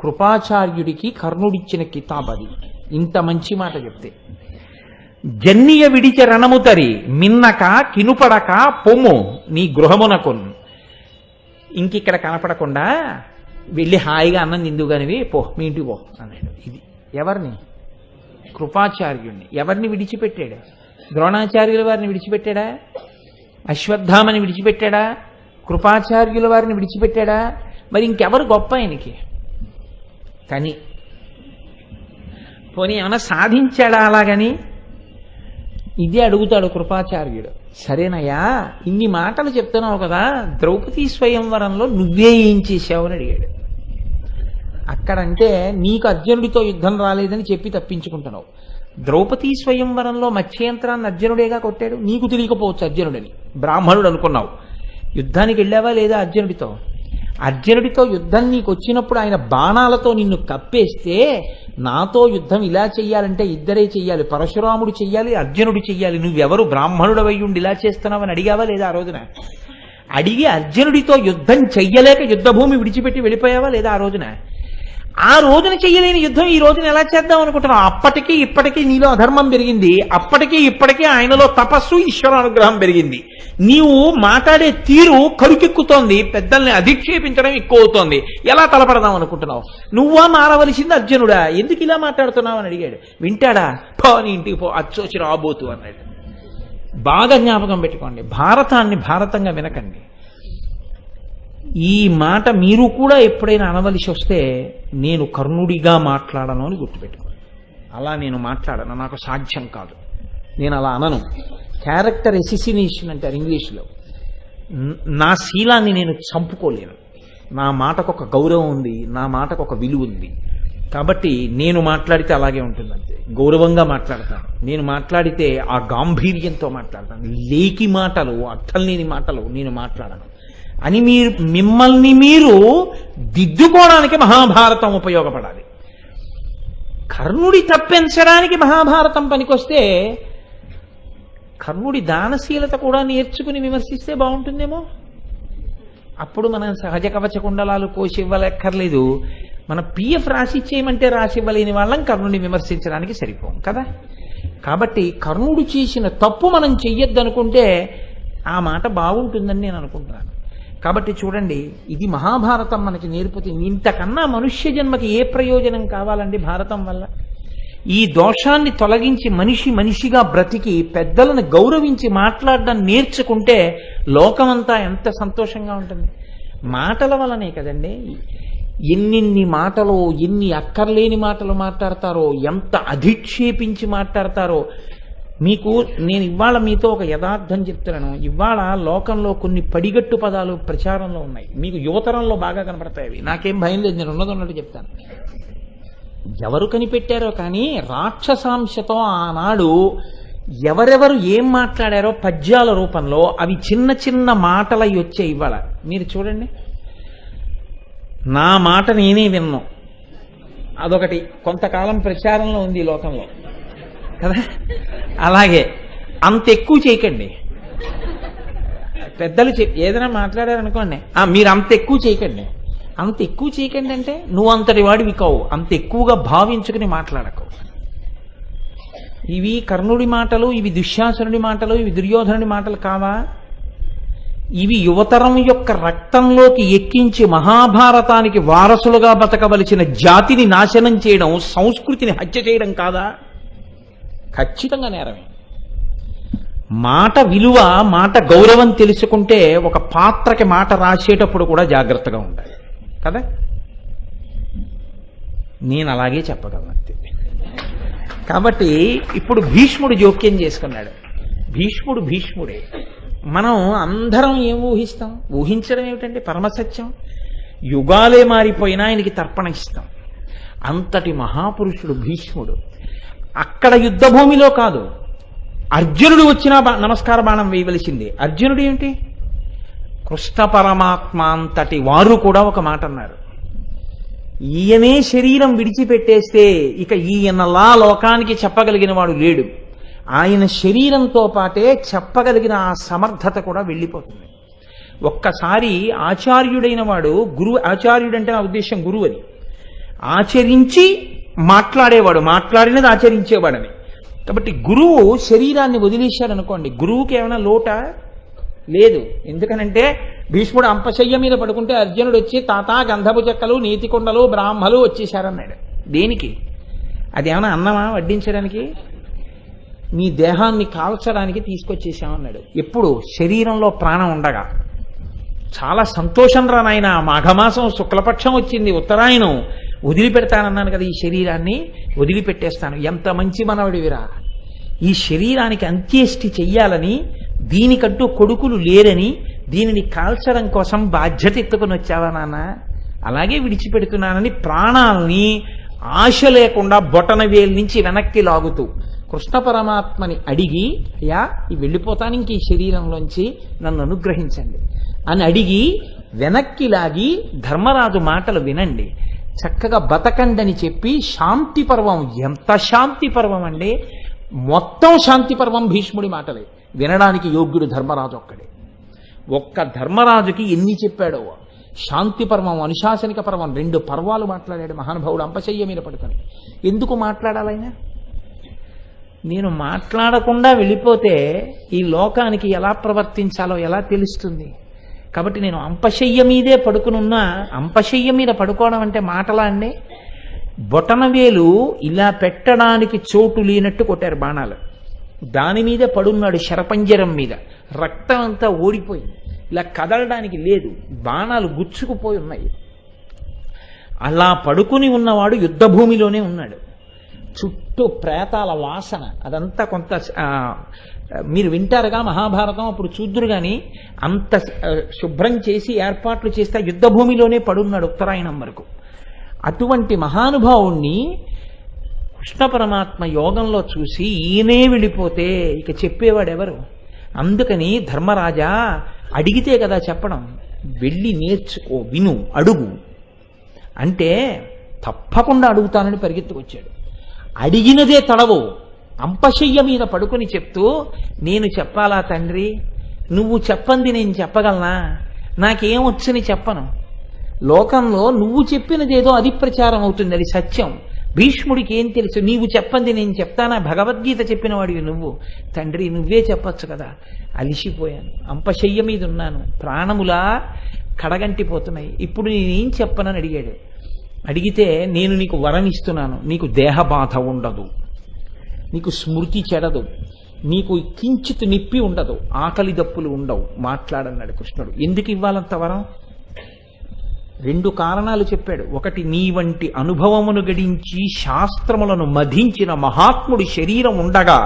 [SPEAKER 2] కృపాచార్యుడికి కర్ణుడిచ్చిన కితాబ్ అది. ఇంత మంచి మాట చెప్తే, జన్నియ విడిచె రణము తరి, మిన్నక కినుపడక పొమ్ము నీ గృహమునకు. ఇంకిక్కడ కనపడకుండా వెళ్ళి హాయిగా అన్నం నిందుగానివి పో, మీ ఇంటికి పో అన్నాడు. ఇది ఎవరిని? కృపాచార్యుడిని. ఎవరిని విడిచిపెట్టాడు? ద్రోణాచార్యుల వారిని విడిచిపెట్టాడా? అశ్వత్థామని విడిచిపెట్టాడా? కృపాచార్యుల వారిని విడిచిపెట్టాడా? మరి ఇంకెవరు గొప్ప ఆయనకి? కానీ పోనీ ఏమైనా సాధించాడా అలాగని? ఇదే అడుగుతాడు కృపాచార్యుడు. సరేనయ్యా, ఇన్ని మాటలు చెప్తున్నావు కదా, ద్రౌపదీ స్వయంవరంలో నువ్వే ఏం చేశావు అని అడిగాడు. అక్కడంటే నీకు అర్జునుడితో యుద్ధం రాలేదని చెప్పి తప్పించుకుంటున్నావు. ద్రౌపదీ స్వయంవరంలో మత్స్యంత్రాన్ని అర్జునుడేగా కొట్టాడు. నీకు తెలియకపోవచ్చు అర్జునుడని, బ్రాహ్మణుడు అనుకున్నావు. యుద్ధానికి వెళ్ళావా లేదా అర్జునుడితో? అర్జునుడితో యుద్ధం నీకు వచ్చినప్పుడు ఆయన బాణాలతో నిన్ను కప్పేస్తే, నాతో యుద్ధం ఇలా చెయ్యాలంటే ఇద్దరే చెయ్యాలి, పరశురాముడు చెయ్యాలి, అర్జునుడు చెయ్యాలి, నువ్వెవరు బ్రాహ్మణుడు అయ్యుండి ఇలా చేస్తున్నావని అడిగావా లేదా ఆ రోజున? అడిగి అర్జునుడితో యుద్ధం చెయ్యలేక యుద్ధభూమి విడిచిపెట్టి వెళ్ళిపోయావా లేదా ఆ రోజున? ఆ రోజున చెయ్యలేని యుద్ధం ఈ రోజున ఎలా చేద్దాం అనుకుంటున్నావు? అప్పటికీ ఇప్పటికీ నీలో అధర్మం పెరిగింది, అప్పటికీ ఇప్పటికీ ఆయనలో తపస్సు ఈశ్వర అనుగ్రహం పెరిగింది. నీవు మాట్లాడే తీరు కరుకెక్కుతోంది, పెద్దల్ని అధిక్షేపించడం ఎక్కువ అవుతోంది. ఎలా తలపడదాం అనుకుంటున్నావు? నువ్వా మారవలసింది అర్జునుడా? ఎందుకు ఇలా మాట్లాడుతున్నావు అని అడిగాడు. వింటాడా? పో నీ ఇంటికి పో, అచ్చోచి రాబోతు అన్నాడు. బాగా జ్ఞాపకం పెట్టుకోండి, భారతాన్ని భారతంగా వినకండి. ఈ మాట మీరు కూడా ఎప్పుడైనా అనవలసి వస్తే నేను కర్ణుడిగా మాట్లాడను అని గుర్తుపెట్టుకోండి. అలా నేను మాట్లాడను, నాకు సాధ్యం కాదు, నేను అలా అనను. క్యారెక్టర్ ఎసిసినేషన్ అంటారు ఇంగ్లీష్లో. నా శీలాన్ని నేను చంపుకోలేను. నా మాటకు ఒక గౌరవం ఉంది, నా మాటకు ఒక విలువ ఉంది. కాబట్టి నేను మాట్లాడితే అలాగే ఉంటుంది, అంతే. గౌరవంగా మాట్లాడతాను. నేను మాట్లాడితే ఆ గాంభీర్యంతో మాట్లాడతాను. లేకి మాటలు, అర్థం లేని మాటలు నేను మాట్లాడను అని మిమ్మల్ని మీరు దిద్దుకోవడానికి మహాభారతం ఉపయోగపడాలి. కర్ణుడి తప్పించడానికి మహాభారతం పనికొస్తే కర్ణుడి దానశీలత కూడా నేర్చుకుని విమర్శిస్తే బాగుంటుందేమో. అప్పుడు మనం సహజ కవచ కుండలాలు కోసి ఇవ్వలేక్కర్లేదు. మన పిఎఫ్ రాసి ఇచ్చేయమంటే రాసి ఇవ్వలేని వాళ్ళం కర్ణుడిని విమర్శించడానికి సరిపోం కదా. కాబట్టి కర్ణుడు చేసిన తప్పు మనం చెయ్యొద్దనుకుంటే ఆ మాట బాగుంటుందని నేను అనుకుంటున్నాను. కాబట్టి చూడండి, ఇది మహాభారతం మనకి నేర్పుతుంది. ఇంతకన్నా మనుష్య జన్మకి ఏ ప్రయోజనం కావాలండి భారతం వల్ల? ఈ దోషాన్ని తొలగించి మనిషిగా బ్రతికి పెద్దలను గౌరవించి మాట్లాడడం నేర్చుకుంటే లోకమంతా ఎంత సంతోషంగా ఉంటుంది. మాటల వల్లనే కదండి ఎన్ని మాటలు, ఎన్ని అక్కర్లేని మాటలు మాట్లాడతారో, ఎంత అధిక్షేపించి మాట్లాడతారో. మీకు నేను ఇవాళ మీతో ఒక యథార్థం చెప్తున్నాను. ఇవాళ లోకంలో కొన్ని పడిగట్టు పదాలు ప్రచారంలో ఉన్నాయి. మీకు యువతరంలో బాగా కనపడతాయి. నాకేం భయం లేదు, నేను ఉన్నట్టు చెప్తాను. ఎవరు కనిపెట్టారో కానీ రాక్షసాంశతో ఆనాడు ఎవరెవరు ఏం మాట్లాడారో పద్యాల రూపంలో అవి చిన్న చిన్న మాటలై వచ్చాయి. ఇవాళ మీరు చూడండి, నా మాట నేనే విన్ను, అదొకటి కొంతకాలం ప్రచారంలో ఉంది ఈ లోకంలో కదా. అలాగే అంత ఎక్కువ చేయకండి. పెద్దలు ఏదైనా మాట్లాడారనుకోండి, మీరు అంత ఎక్కువ చేయకండి. అంత ఎక్కువ చేయకండి అంటే నువ్వు అంతటి వాడివి కావు, అంత ఎక్కువగా భావించుకుని మాట్లాడకు. ఇవి కర్ణుడి మాటలు, ఇవి దుశ్శాసనుడి మాటలు, ఇవి దుర్యోధనుడి మాటలు కావా? ఇవి యువతరం యొక్క రక్తంలోకి ఎక్కించి మహాభారతానికి వారసులుగా బతకవలసిన జాతిని నాశనం చేయడం, సంస్కృతిని హత్య చేయడం కాదా? ఖచ్చితంగా నేరమే. మాట విలువ, మాట గౌరవం తెలుసుకుంటే ఒక పాత్రకి మాట రాసేటప్పుడు కూడా జాగ్రత్తగా ఉండాలి కదా. నేను అలాగే చెప్పగలను అంతే. కాబట్టి ఇప్పుడు భీష్ముడు జోక్యం చేసుకున్నాడు. భీష్ముడే. మనం అందరం ఏం ఊహిస్తాం? ఊహించడం ఏమిటంటే పరమసత్యం. యుగాలే మారిపోయినా ఆయనకి తర్పణ ఇస్తాం. అంతటి మహాపురుషుడు భీష్ముడు. అక్కడ యుద్ధభూమిలో కాదు, అర్జునుడు వచ్చినా నమస్కార బాణం వేయవలసిందే. అర్జునుడు ఏమిటి? కృష్ణ పరమాత్మ అంతటి వారు కూడా ఒక మాట అన్నారు, ఈయనే శరీరం విడిచిపెట్టేస్తే ఇక ఈయనలా లోకానికి చెప్పగలిగిన వాడు లేడు. ఆయన శరీరంతో పాటే చెప్పగలిగిన ఆ సమర్థత కూడా వెళ్ళిపోతుంది. ఒక్కసారి ఆచార్యుడైన వాడు, గురువు, ఆచార్యుడంటే నా ఉద్దేశం గురువు అని, ఆచరించి మాట్లాడేవాడు, మాట్లాడినది ఆచరించేవాడని. కాబట్టి గురువు శరీరాన్ని వదిలేశాడు అనుకోండి, గురువుకి ఏమైనా లోట లేదు. ఎందుకనంటే భీష్ముడు అంపశయ్య మీద పడుకుంటే అర్జునుడు వచ్చి తాత గంధపు చెక్కలు, నీతికొండలు, బ్రాహ్మలు వచ్చేశారన్నాడు. దేనికి? అది ఏమైనా అన్నమా వడ్డించడానికి? నీ దేహాన్ని కాల్చడానికి తీసుకొచ్చేసామన్నాడు. ఎప్పుడు? శరీరంలో ప్రాణం ఉండగా. చాలా సంతోషం రా నాయన, మాఘమాసం శుక్లపక్షం వచ్చింది, ఉత్తరాయణం, వదిలిపెడతానన్నాను కదా, ఈ శరీరాన్ని వదిలిపెట్టేస్తాను. ఎంత మంచి మనవడివిరా, ఈ శరీరానికి అంత్యేష్టి చెయ్యాలని, దీనికంటూ కొడుకులు లేరని, దీనిని కాల్చడం కోసం బాధ్యత ఎత్తుకుని వచ్చావా నాన్న? అలాగే విడిచిపెడుతున్నానని ప్రాణాలని ఆశ లేకుండా బొటనవేలు నుంచి వెనక్కి లాగుతూ కృష్ణ పరమాత్మని అడిగి, అయ్యా ఈ వెళ్ళిపోతాను ఇంక ఈ శరీరంలోంచి, నన్ను అనుగ్రహించండి అని అడిగి వెనక్కి లాగి, ధర్మరాజు మాటలు వినండి, చక్కగా బతకండని చెప్పి శాంతి పర్వం. ఎంత శాంతి పర్వం అండి! మొత్తం శాంతి పర్వం భీష్ముడి మాటలే. వినడానికి యోగ్యుడు ధర్మరాజు ఒక్కడే. ఒక్క ధర్మరాజుకి ఎన్ని చెప్పాడో. శాంతి పర్వం, అనుశాసనిక పర్వం, 2 పర్వాలు మాట్లాడాడు మహానుభావుడు అంపశయ్య మీద పడుకొని. ఎందుకు మాట్లాడాలైనా? నేను మాట్లాడకుండా వెళ్ళిపోతే ఈ లోకానికి ఎలా ప్రవర్తించాలో ఎలా తెలుస్తుంది? కాబట్టి నేను అంపశయ్య మీదే పడుకునున్నా, అంపశయ్య మీద పడుకోవడం అంటే మాటలా అండి? బొటనవేలు ఇలా పెట్టడానికి చోటు లేనట్టు కొట్టారు బాణాలు. దాని మీద పడున్నాడు, శరపంజరం మీద. రక్తం అంతా ఓడిపోయింది, ఇలా కదలడానికి లేదు, బాణాలు గుచ్చుకుపోయి ఉన్నాయి. అలా పడుకుని ఉన్నవాడు యుద్ధభూమిలోనే ఉన్నాడు. చుట్టూ ప్రేతాల వాసన, అదంతా కొంత మీరు వింటారుగా మహాభారతం, అప్పుడు చూద్దురు కానీ అంత శుభ్రం చేసి ఏర్పాట్లు చేస్తే యుద్ధభూమిలోనే పడున్నాడు ఉత్తరాయణం వరకు. అటువంటి మహానుభావుణ్ణి కృష్ణ పరమాత్మ యోగంలో చూసి ఈయనే వెళ్ళిపోతే ఇక చెప్పేవాడెవరు? అందుకని ధర్మరాజా, అడిగితే కదా చెప్పడం, వెళ్ళి నేర్చుకో, విను, అడుగు అంటే తప్పకుండా అడుగుతానని పరిగెత్తుకొచ్చాడు. అడిగినదే తడవు. అంపశయ్య మీద పడుకొని చెప్తూ, నేను చెప్పాలా తండ్రి? నువ్వు చెప్పంది నేను చెప్పగలనా? నాకేమొచ్చని చెప్పను, లోకంలో నువ్వు చెప్పినదేదో అది ప్రచారం అవుతుంది, అది సత్యం. భీష్ముడికి ఏం తెలుసు? నీవు చెప్పంది నేను చెప్తానా? భగవద్గీత చెప్పిన వాడివి నువ్వు. తండ్రి నువ్వే చెప్పచ్చు కదా. అలిసిపోయాను, అంపశయ్య మీద ఉన్నాను, ప్రాణములా కడగంటిపోతున్నాయి, ఇప్పుడు నేనేం చెప్పనని అడిగాడు. అడిగితే నేను నీకు వరం ఇస్తున్నాను, నీకు దేహబాధ ఉండదు, నీకు స్మృతి చెడదు, నీకు కించిత్ నిప్పి ఉండదు, ఆకలి దప్పులు ఉండవు, మాట్లాడన్నాడు కృష్ణుడు. ఎందుకు ఇవ్వాలంత వరం? 2 కారణాలు చెప్పాడు. ఒకటి, నీ వంటి అనుభవమును గడించి శాస్త్రములను మధించిన మహాత్ముడి శరీరం ఉండగా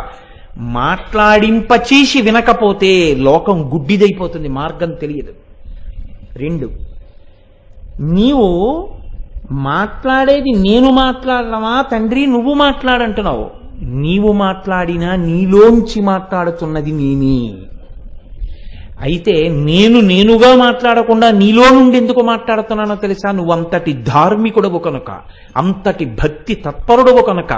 [SPEAKER 2] మాట్లాడింపచేసి వినకపోతే లోకం గుడ్డిదైపోతుంది, మార్గం తెలియదు. 2, నీవు మాట్లాడేది నేను మాట్లాడమా తండ్రి, నువ్వు మాట్లాడంటున్నావు. నీవు మాట్లాడినా నీలోంచి మాట్లాడుతున్నది నేనే. అయితే నేనుగా మాట్లాడకుండా నీలో నుండి ఎందుకు మాట్లాడుతున్నానో తెలుసా? నువ్వు అంతటి ధార్మికుడవు కనుక, అంతటి భక్తి తత్పరుడవు కనుక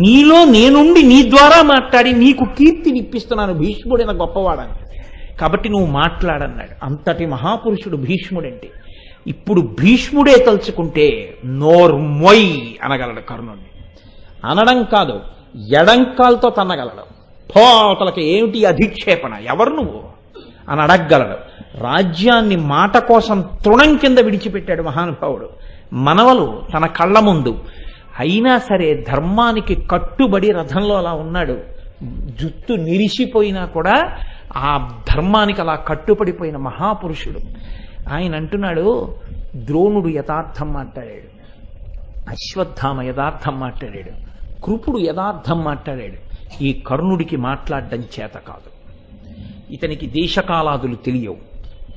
[SPEAKER 2] నీలో నేనుండి నీ ద్వారా మాట్లాడి నీకు కీర్తినిప్పిస్తున్నాను. భీష్ముడైన గొప్పవాడని కాబట్టి నువ్వు మాట్లాడన్నాడు. అంతటి మహాపురుషుడు భీష్ముడంటే. ఇప్పుడు భీష్ముడే తలుచుకుంటే నోర్మొయ్ అనగలడు కర్ణుడిని. అనడం కాదు, ఎడంకాలతో తన్నగలడు. పోతలకి ఏమిటి అధిక్షేపణ, ఎవరు నువ్వు అని అడగగలడు. రాజ్యాన్ని మాట కోసం తృణం కింద విడిచిపెట్టాడు మహానుభావుడు. మనవలు తన కళ్ళ ముందు. అయినా సరే ధర్మానికి కట్టుబడి రథంలో అలా ఉన్నాడు. జుత్తు నిరిసిపోయినా కూడా ఆ ధర్మానికి అలా కట్టుబడిపోయిన మహాపురుషుడు. ఆయన అంటున్నాడు, ద్రోణుడు యథార్థం మాట్లాడాడు, అశ్వత్థామ యథార్థం మాట్లాడాడు, కృపుడు యథార్థం మాట్లాడాడు. ఈ కర్ణుడికి మాట్లాడడం చేత కాదు, ఇతనికి దేశకాలాదులు తెలియవు.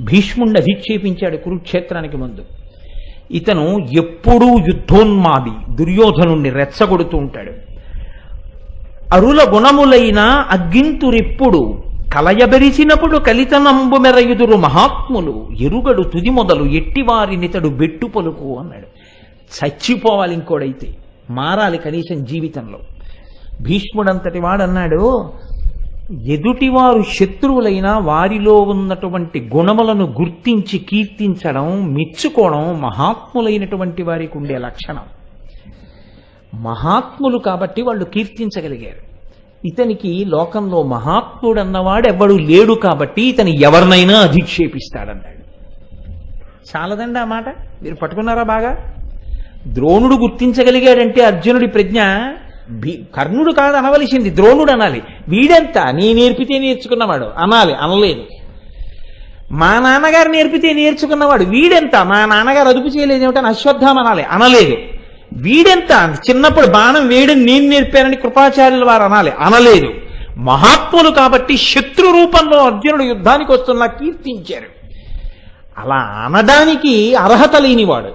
[SPEAKER 2] భీష్ముణ్ణి అధిక్షేపించాడు కురుక్షేత్రానికి ముందు. ఇతను ఎప్పుడూ యుద్ధోన్మాది, దుర్యోధనుణ్ణి రెచ్చగొడుతూ ఉంటాడు. అరుల గుణములైన అగ్గింతురెప్పుడు కలయబెరిచినప్పుడు కలితనంబు మెరయుదురు మహాత్ములు, ఎరుగడు తుది మొదలు ఎట్టివారినితడు బెట్టు పలుకు అన్నాడు. చచ్చిపోవాలి ఇంకోడైతే, మారాలి కనీసం జీవితంలో. భీష్ముడంతటి వాడన్నాడు, ఎదుటివారు శత్రువులైనా వారిలో ఉన్నటువంటి గుణములను గుర్తించి కీర్తించడం, మెచ్చుకోవడం మహాత్ములైనటువంటి వారికి ఉండే లక్షణం. మహాత్ములు కాబట్టి వాళ్ళు కీర్తించగలిగారు. ఇతనికి లోకంలో మహాత్ముడన్నవాడు ఎవ్వడు లేడు కాబట్టి ఇతను ఎవరినైనా అధిక్షేపిస్తాడన్నాడు. చాలదండి ఆ మాట, మీరు పట్టుకున్నారా బాగా? ద్రోణుడు గుర్తించగలిగాడంటే అర్జునుడి ప్రజ్ఞ. కర్ణుడు కాదు అనవలసింది, ద్రోణుడు అనాలి. వీడెంత నీ నేర్పితే నేర్చుకున్నవాడు అనాలి, అనలేదు. మా నాన్నగారు నేర్పితే నేర్చుకున్నవాడు వీడెంత, మా నాన్నగారు అదుపు చేయలేదు ఏమిటని అశ్వత్థామ అనాలి, అనలేదు. వీడెంత చిన్నప్పుడు బాణం వేయడం నేను నేర్పానని కృపాచార్యుల వారు అనాలి, అనలేదు. మహాత్ములు కాబట్టి శత్రు రూపంలో అర్జునుడు యుద్ధానికి వస్తున్నా కీర్తించారు. అలా అనడానికి అర్హత లేనివాడు.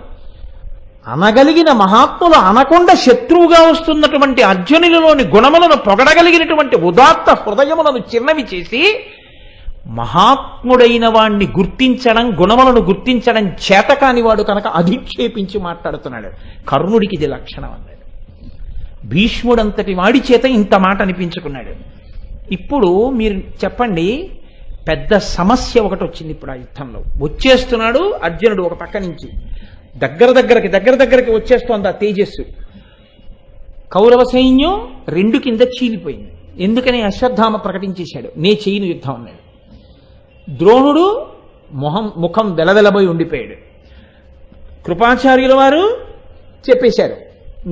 [SPEAKER 2] అనగలిగిన మహాత్ములు అనకుండా శత్రువుగా వస్తున్నటువంటి అర్జునులలోని గుణములను పొగడగలిగినటువంటి ఉదాత్త హృదయములను చిన్నవి చేసి మహాత్ముడైన వాణ్ణి గుర్తించడం, గుణములను గుర్తించడం చేతకాని వాడు కనుక అధిక్షేపించి మాట్లాడుతున్నాడు. కర్ణుడికి ఇది లక్షణం అన్నాడు. భీష్ముడంతటి వాడి చేత ఇంత మాట అనిపించుకున్నాడు. ఇప్పుడు మీరు చెప్పండి, పెద్ద సమస్య ఒకటి వచ్చింది ఇప్పుడు ఆ యుద్ధంలో. వచ్చేస్తున్నాడు అర్జునుడు ఒక పక్క నుంచి, దగ్గరికి వచ్చేస్తోంది ఆ తేజస్సు. కౌరవ సైన్యం 2 కింద చీలిపోయింది. ఎందుకని? అశ్వత్థామ ప్రకటించేశాడు, నే చేయను యుద్ధం అన్నాడు. ద్రోణుడు ముఖం వెలవెలబోయి ఉండిపోయాడు. కృపాచార్యుల వారు చెప్పేశారు,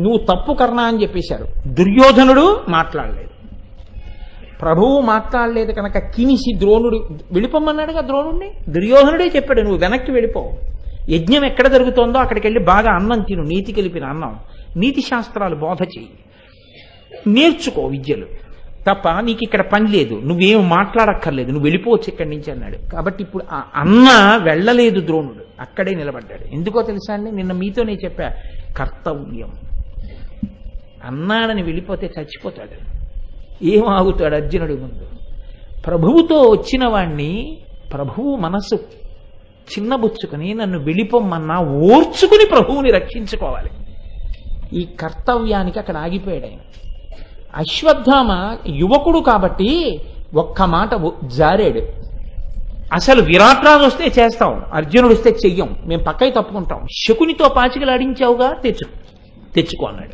[SPEAKER 2] నువ్వు తప్పు కర్ణ అని చెప్పేశారు. దుర్యోధనుడు మాట్లాడలేదు. ప్రభువు మాట్లాడలేదు కనుక కినిసి ద్రోణుడు వెళ్ళిపోమన్నాడుగా ద్రోణుడిని. దుర్యోధనుడే చెప్పాడు, నువ్వు వెనక్కి వెళ్ళిపో, యజ్ఞం ఎక్కడ జరుగుతోందో అక్కడికి వెళ్ళి బాగా అన్నం తిను, నీతి కలిపిన అన్నం, నీతి శాస్త్రాలు బోధ చెయ్యి, నేర్చుకో విద్యలు తప్ప నీకు ఇక్కడ పని లేదు, నువ్వేం మాట్లాడక్కర్లేదు, నువ్వు వెళ్ళిపోవచ్చు ఇక్కడి నుంచి అన్నాడు. కాబట్టి ఇప్పుడు ఆ అన్న వెళ్ళలేదు, ద్రోణుడు అక్కడే నిలబడ్డాడు. ఎందుకో తెలుసా అండి, నిన్న మీతోనే చెప్పా, కర్తవ్యం. అన్నాడని వెళ్ళిపోతే చచ్చిపోతాడు. ఏం ఆగుతాడు అర్జునుడి ముందు? ప్రభువుతో వచ్చిన వాణ్ణి ప్రభువు మనసు చిన్నబుచ్చుకుని నన్ను వెళ్ళిపోమ్మన్నా ఓర్చుకుని ప్రభువుని రక్షించుకోవాలి. ఈ కర్తవ్యానికి అక్కడ ఆగిపోయాడు ఆయన. అశ్వత్థామ యువకుడు కాబట్టి ఒక్క మాట జారాడు, అసలు విరాట్ రాజు వస్తే చేస్తాం, అర్జునుడు వస్తే చెయ్యం, మేము పక్కకి తప్పుకుంటాం. శకునితో పాచికలు ఆడించావుగా, తెచ్చుకో అన్నాడు.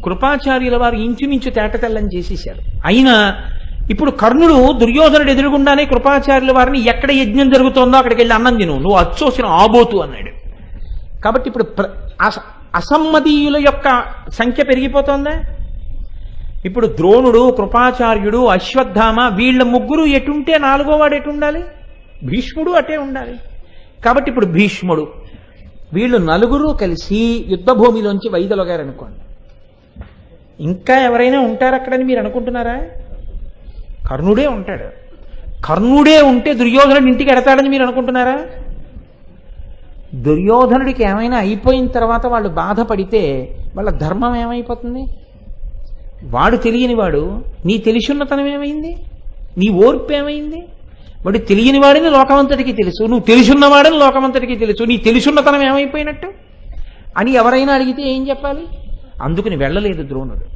[SPEAKER 2] కృపాచార్యుల వారు ఇంచుమించు తేటతెల్లని చేసేశారు. అయినా ఇప్పుడు కర్ణుడు దుర్యోధనుడు ఎదురుగుండానే కృపాచార్యుల వారిని ఎక్కడ యజ్ఞం జరుగుతోందో అక్కడికి వెళ్ళి అన్నం తిను, నువ్వు అచ్చోసిన ఆబోతు అన్నాడు. కాబట్టి ఇప్పుడు అసమ్మదీయుల యొక్క సంఖ్య పెరిగిపోతోందా? ఇప్పుడు ద్రోణుడు, కృపాచార్యుడు, అశ్వత్థామ వీళ్ళ ముగ్గురు ఎటుంటే నాలుగో వాడు ఎటుండాలి? భీష్ముడు అటే ఉండాలి. కాబట్టి ఇప్పుడు భీష్ముడు, వీళ్ళు నలుగురు కలిసి యుద్ధభూమిలోంచి వైదొలగారనుకోండి, ఇంకా ఎవరైనా ఉంటారు అక్కడని మీరు అనుకుంటున్నారా? కర్ణుడే ఉంటాడు. కర్ణుడే ఉంటే దుర్యోధనుడి ఇంటికి ఎడతాడని మీరు అనుకుంటున్నారా? దుర్యోధనుడికి ఏమైనా అయిపోయిన తర్వాత వాళ్ళు బాధపడితే వాళ్ళ ధర్మం ఏమైపోతుంది? వాడు తెలియనివాడు, నీ తెలిసున్నతనం ఏమైంది? నీ ఓర్పు ఏమైంది? వాడు తెలియని వాడిని లోకమంతటికి తెలుసు, నువ్వు తెలుసున్నవాడని లోకమంతటికి తెలుసు, నీ తెలుసున్నతనం ఏమైపోయినట్టు అని ఎవరైనా అడిగితే ఏం చెప్పాలి? అందుకని వెళ్ళలేదు ద్రోణుడు.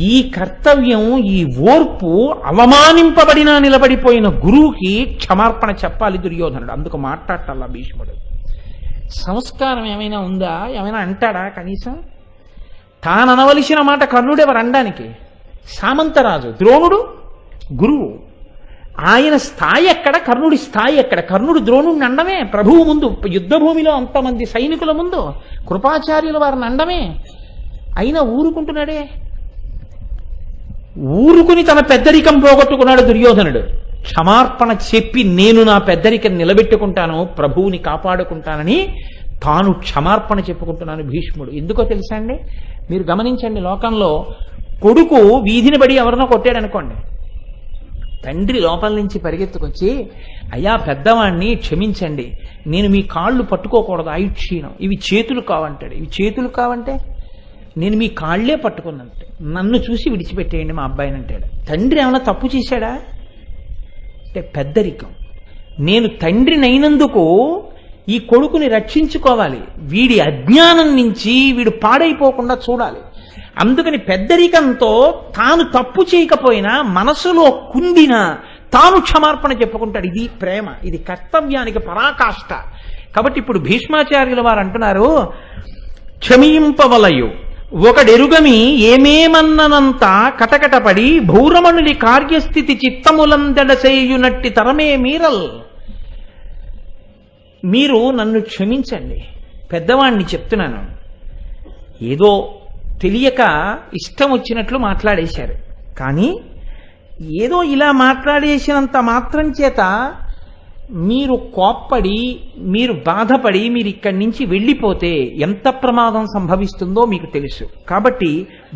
[SPEAKER 2] ఈ కర్తవ్యం, ఈ ఓర్పు అవమానింపబడినా నిలబడిపోయిన గురువుకి క్షమార్పణ చెప్పాలి దుర్యోధనుడు. అందుకు మాట్లాడటల్లా భీష్ముడు. సంస్కారం ఏమైనా ఉందా? ఏమైనా అంటాడా? కనీసం తాననవలసిన మాట కర్ణుడు ఎవరు అనడానికి? సామంతరాజు. ద్రోణుడు గురువు. ఆయన స్థాయి ఎక్కడ, కర్ణుడి స్థాయి ఎక్కడ? కర్ణుడు ద్రోణుడిని అండమే ప్రభువు ముందు, యుద్ధభూమిలో అంతమంది సైనికుల ముందు కృపాచార్యుల వారిని అండమే. అయినా ఊరుకుంటున్నాడే. ఊరుకుని తన పెద్దరికం పోగొట్టుకున్నాడు దుర్యోధనుడు. క్షమార్పణ చెప్పి నేను నా పెద్దరికం నిలబెట్టుకుంటాను, ప్రభువుని కాపాడుకుంటానని తాను క్షమార్పణ చెప్పుకుంటున్నాను భీష్ముడు. ఎందుకో తెలుసా అండి? మీరు గమనించండి, లోకంలో కొడుకు వీధిని బడి ఎవరినో కొట్టాడు అనుకోండి, తండ్రి లోపల నుంచి పరిగెత్తుకొచ్చి, అయ్యా పెద్దవాణ్ణి క్షమించండి, నేను మీ కాళ్ళు పట్టుకోకూడదు, ఆయుక్షీణం, ఇవి చేతులు కావంటాడు. ఇవి చేతులు కావంటే నేను మీ కాళ్లే పట్టుకున్నంటే, నన్ను చూసి విడిచిపెట్టేయండి మా అబ్బాయిని అంటాడు. తండ్రి ఏమైనా తప్పు చేశాడా? అంటే పెద్దరికం. నేను తండ్రినైనందుకు ఈ కొడుకుని రక్షించుకోవాలి, వీడి అజ్ఞానం నుంచి వీడు పాడైపోకుండా చూడాలి. అందుకని పెద్దరికంతో తాను తప్పు చేయకపోయినా మనసులో కుందిన తాను క్షమార్పణ చెప్పుకుంటాడు. ఇది ప్రేమ, ఇది కర్తవ్యానికి పరాకాష్ట. కాబట్టి ఇప్పుడు భీష్మాచార్యుల వారు అంటున్నారు, క్షమింపవలయు ఒకడెరుగమి ఏమేమన్ననంత కటకటపడి భూరమణుని కార్యస్థితి చిత్తములందెడసేయునట్టి తరమే మీరల్. మీరు నన్ను క్షమించండి, పెద్దవాణ్ణి చెప్తున్నాను, ఏదో తెలియక ఇష్టం వచ్చినట్లు మాట్లాడేశారు, కానీ ఏదో ఇలా మాట్లాడేసినంత మాత్రం చేత మీరు కోప్పడి, మీరు బాధపడి మీరు ఇక్కడి నుంచి వెళ్ళిపోతే ఎంత ప్రమాదం సంభవిస్తుందో మీకు తెలుసు. కాబట్టి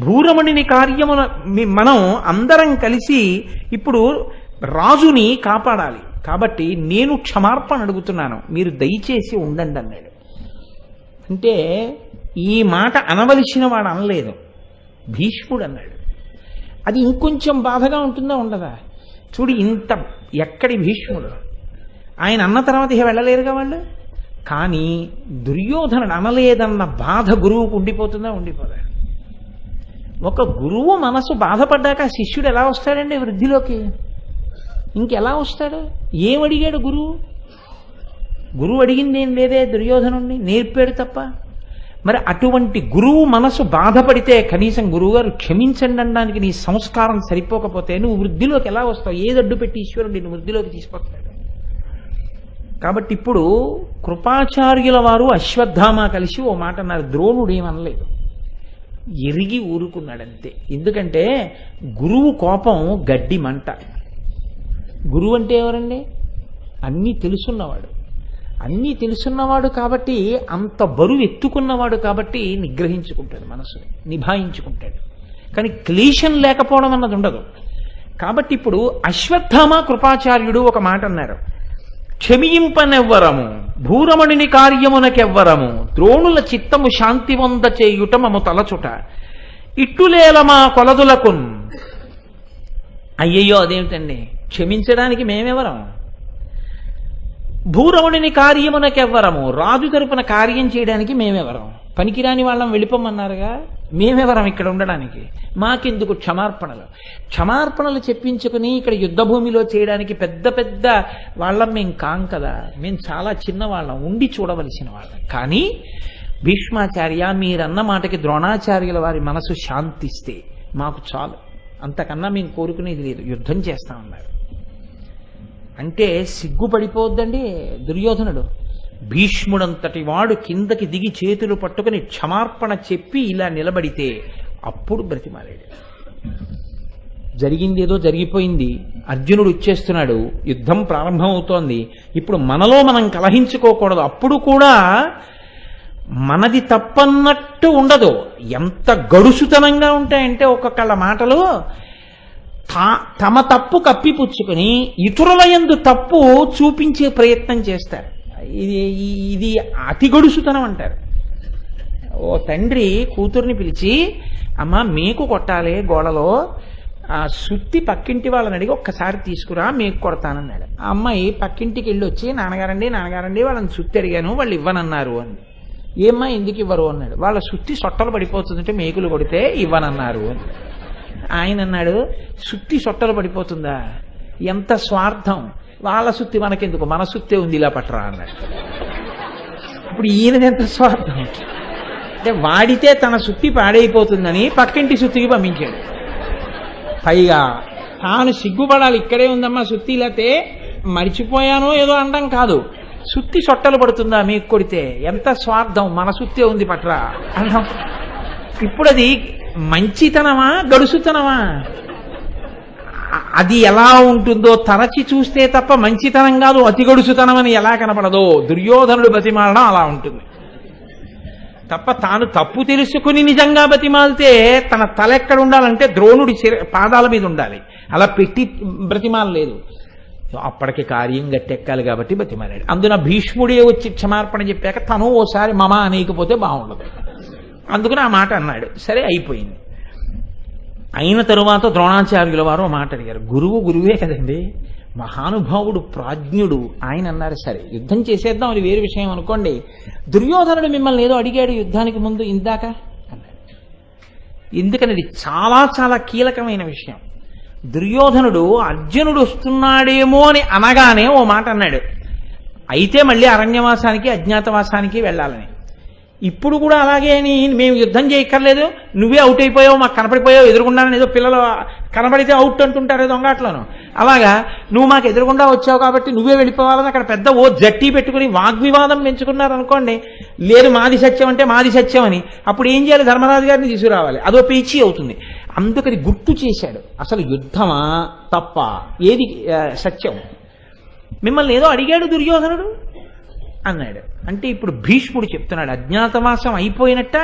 [SPEAKER 2] భూరమణిని కార్యమున మనం అందరం కలిసి ఇప్పుడు రాజుని కాపాడాలి. కాబట్టి నేను క్షమార్పణ అడుగుతున్నాను, మీరు దయచేసి ఉండండి అన్నాడు. అంటే ఈ మాట అనవలసిన వాడు అనలేదు, భీష్ముడు అన్నాడు. అది ఇంకొంచెం బాధగా ఉంటుందా ఉండదా? చూడు, ఇంత ఎక్కడి భీష్ముడు, ఆయన అన్న తర్వాత ఇక వెళ్ళలేరుగా వాళ్ళు. కానీ దుర్యోధనుడు అనలేదన్న బాధ గురువుకు ఉండిపోతుందా? ఉండిపోదా? ఒక గురువు మనసు బాధపడ్డాక శిష్యుడు ఎలా వస్తాడండి వృద్ధిలోకి? ఇంకెలా వస్తాడు? ఏమడిగాడు గురువు? గురువు అడిగింది ఏం లేదే దుర్యోధనుడిని, నేర్పాడు తప్ప. మరి అటువంటి గురువు మనసు బాధపడితే కనీసం గురువుగారు క్షమించండి అనడానికి నీ సంస్కారం సరిపోకపోతే నువ్వు వృద్ధిలోకి ఎలా వస్తావు? ఏదడ్డు పెట్టి ఈశ్వరుడు నిన్ను వృద్ధిలోకి తీసుకొస్తాడు? కాబట్టి ఇప్పుడు కృపాచార్యుల వారు అశ్వత్థామ కలిసి ఓ మాట అన్నారు. ద్రోణుడు ఏమనలేదు, ఎరిగి ఊరుకున్నాడంతే. ఎందుకంటే గురువు కోపం గడ్డి మంట. గురువు అంటే ఎవరండి? అన్నీ తెలుసున్నవాడు. అన్నీ తెలుసున్నవాడు కాబట్టి, అంత బరువు ఎత్తుకున్నవాడు కాబట్టి నిగ్రహించుకుంటాడు, మనసుని నిభాయించుకుంటాడు. కానీ క్లేశం లేకపోవడం అన్నది ఉండదు. కాబట్టి ఇప్పుడు అశ్వత్థామ కృపాచార్యుడు ఒక మాట అన్నారు, క్షమింపనెవ్వరము భూరమణిని కార్యమునకెవ్వరము ద్రోణుల చిత్తము శాంతి వంద చేయుట మము తలచుట ఇట్టులేలమా కొలదులకున్. అయ్యయ్యో అదేమిటండి, క్షమించడానికి మేమెవరం? భూరమణిని కార్యమునకెవ్వరము, రాజు తరపున కార్యం చేయడానికి మేమెవరం? పనికిరాని వాళ్ళం వెళ్ళిపోమన్నారుగా. మేమెవరం ఇక్కడ ఉండడానికి, మాకెందుకు క్షమార్పణలు? క్షమార్పణలు చెప్పించుకుని ఇక్కడ యుద్ధభూమిలో చేయడానికి పెద్ద పెద్ద వాళ్ళం మేం కాం కదా, మేము చాలా చిన్నవాళ్ళం, ఉండి చూడవలసిన వాళ్ళం. కానీ భీష్మాచార్య, మీరన్న మాటకి ద్రోణాచార్యుల వారి మనసు శాంతిస్తే మాకు చాలు, అంతకన్నా మేము కోరుకునేది లేదు, యుద్ధం చేస్తామన్నారు. అంటే సిగ్గుపడిపోద్దండి దుర్యోధనుడు. భీష్ముడంతటి వాడు కిందకి దిగి చేతులు పట్టుకుని క్షమార్పణ చెప్పి ఇలా నిలబడితే అప్పుడు బ్రతిమాలాడు. జరిగిందేదో జరిగిపోయింది, అర్జునుడు వచ్చేస్తున్నాడు, యుద్ధం ప్రారంభమవుతోంది. ఇప్పుడు మనలో మనం కలహించుకోకూడదు. అప్పుడు కూడా మనది తప్పన్నట్టు ఉండదు. ఎంత గడుసుతనంగా ఉంటాయంటే ఒక్కొక్కళ్ళ మాటలు తమ తప్పు కప్పిపుచ్చుకుని ఇతరుల యందు తప్పు చూపించే ప్రయత్నం చేస్తారు. ఇది అతి గడుసుతనం అంటారు. ఓ తండ్రి కూతుర్ని పిలిచి, అమ్మ మేకు కొట్టాలి గోడలో, ఆ సుత్తి పక్కింటి వాళ్ళని అడిగి ఒక్కసారి తీసుకురా, మేకు కొడతానన్నాడు. ఆ అమ్మాయి పక్కింటికి వెళ్ళి వచ్చి, నాన్నగారండి వాళ్ళని సుత్తి అడిగాను, వాళ్ళు ఇవ్వనన్నారు అంది. ఏమ్మా ఎందుకు ఇవ్వరు అన్నాడు. వాళ్ళ సుత్తి సొట్టలు పడిపోతుందంటే మేకులు కొడితే ఇవ్వనన్నారు అని. ఆయన అన్నాడు, సుత్తి సొట్టలు పడిపోతుందా, ఎంత స్వార్థం, వాళ్ళ సుత్తి మనకెందుకు, మన సుత్తే ఉంది, ఇలా పట్టరా అన్నాడు. ఇప్పుడు ఈయనది ఎంత స్వార్థం అంటే వాడితే తన సుత్తి పాడైపోతుందని పక్కింటి సుత్తికి పంపించాడు. పైగా తాను సిగ్గుపడాలి, ఇక్కడే ఉందమ్మా సుత్తి, లేతే మరిచిపోయానో ఏదో అనడం కాదు, సుత్తి సొట్టలు పడుతుందా మీకు కొడితే, ఎంత స్వార్థం, మన సుత్తే ఉంది పట్రా అన్నాం. ఇప్పుడు అది మంచితనమా గడుసుతనమా? అది ఎలా ఉంటుందో తరచి చూస్తే తప్ప మంచితనం కాదు, అతి గడుసుతనం అని ఎలా కనపడదో దుర్యోధనుడు బతిమాలడం అలా ఉంటుంది తప్ప, తాను తప్పు తెలుసుకుని నిజంగా బతిమాలితే తన తల ఎక్కడ ఉండాలంటే ద్రోణుడి పాదాల మీద ఉండాలి, అలా పెట్టి బ్రతిమాల లేదు. అప్పటికి కార్యం గట్టెక్కాలి కాబట్టి బతిమాలాడు. అందున భీష్ముడే వచ్చి క్షమార్పణ చెప్పాక తను ఓసారి మమ అనేకపోతే బాగుండదు, అందుకని ఆ మాట అన్నాడు. సరే అయిపోయింది. అయిన తరువాత ద్రోణాచార్యుల వారు మాట అడిగారు. గురువే కదండి, మహానుభావుడు, ప్రాజ్ఞుడు, ఆయన అన్నారు సరే యుద్ధం చేసేద్దాం, అది వేరు విషయం అనుకోండి. దుర్యోధనుడు మిమ్మల్ని ఏదో అడిగాడు యుద్ధానికి ముందు ఇందాక అన్నాడు. ఎందుకని అది చాలా చాలా కీలకమైన విషయం. దుర్యోధనుడు అర్జునుడు వస్తున్నాడేమో అని అనగానే ఓ మాట అన్నాడు, అయితే మళ్ళీ అరణ్యవాసానికి అజ్ఞాతవాసానికి వెళ్ళాలని. ఇప్పుడు కూడా అలాగే అని మేము యుద్ధం చేయక్కర్లేదు, నువ్వే అవుట్ అయిపోయావు, మాకు కనపడిపోయావు ఎదురుగుండాలని, ఏదో పిల్లలు కనబడితే అవుట్ అంటుంటారు దొంగాట్లోను, అలాగా నువ్వు మాకు ఎదురుగుండా వచ్చావు కాబట్టి నువ్వే వెళ్ళిపోవాలని అక్కడ పెద్ద ఓ జట్టి పెట్టుకుని వాగ్వివాదం పెంచుకున్నారు అనుకోండి. లేదు మాది సత్యం అంటే మాది సత్యం అని, అప్పుడు ఏం చేయాలి, ధర్మరాజు గారిని తీసుకురావాలి, అదో పేచీ అవుతుంది. అందుకని గుర్తు చేశాడు, అసలు యుద్ధమా తప్ప, ఏది సత్యం, మిమ్మల్ని ఏదో అడిగాడు దుర్యోధనుడు అన్నాడు. అంటే ఇప్పుడు భీష్ముడు చెప్తున్నాడు, అజ్ఞాతవాసం అయిపోయినట్ట.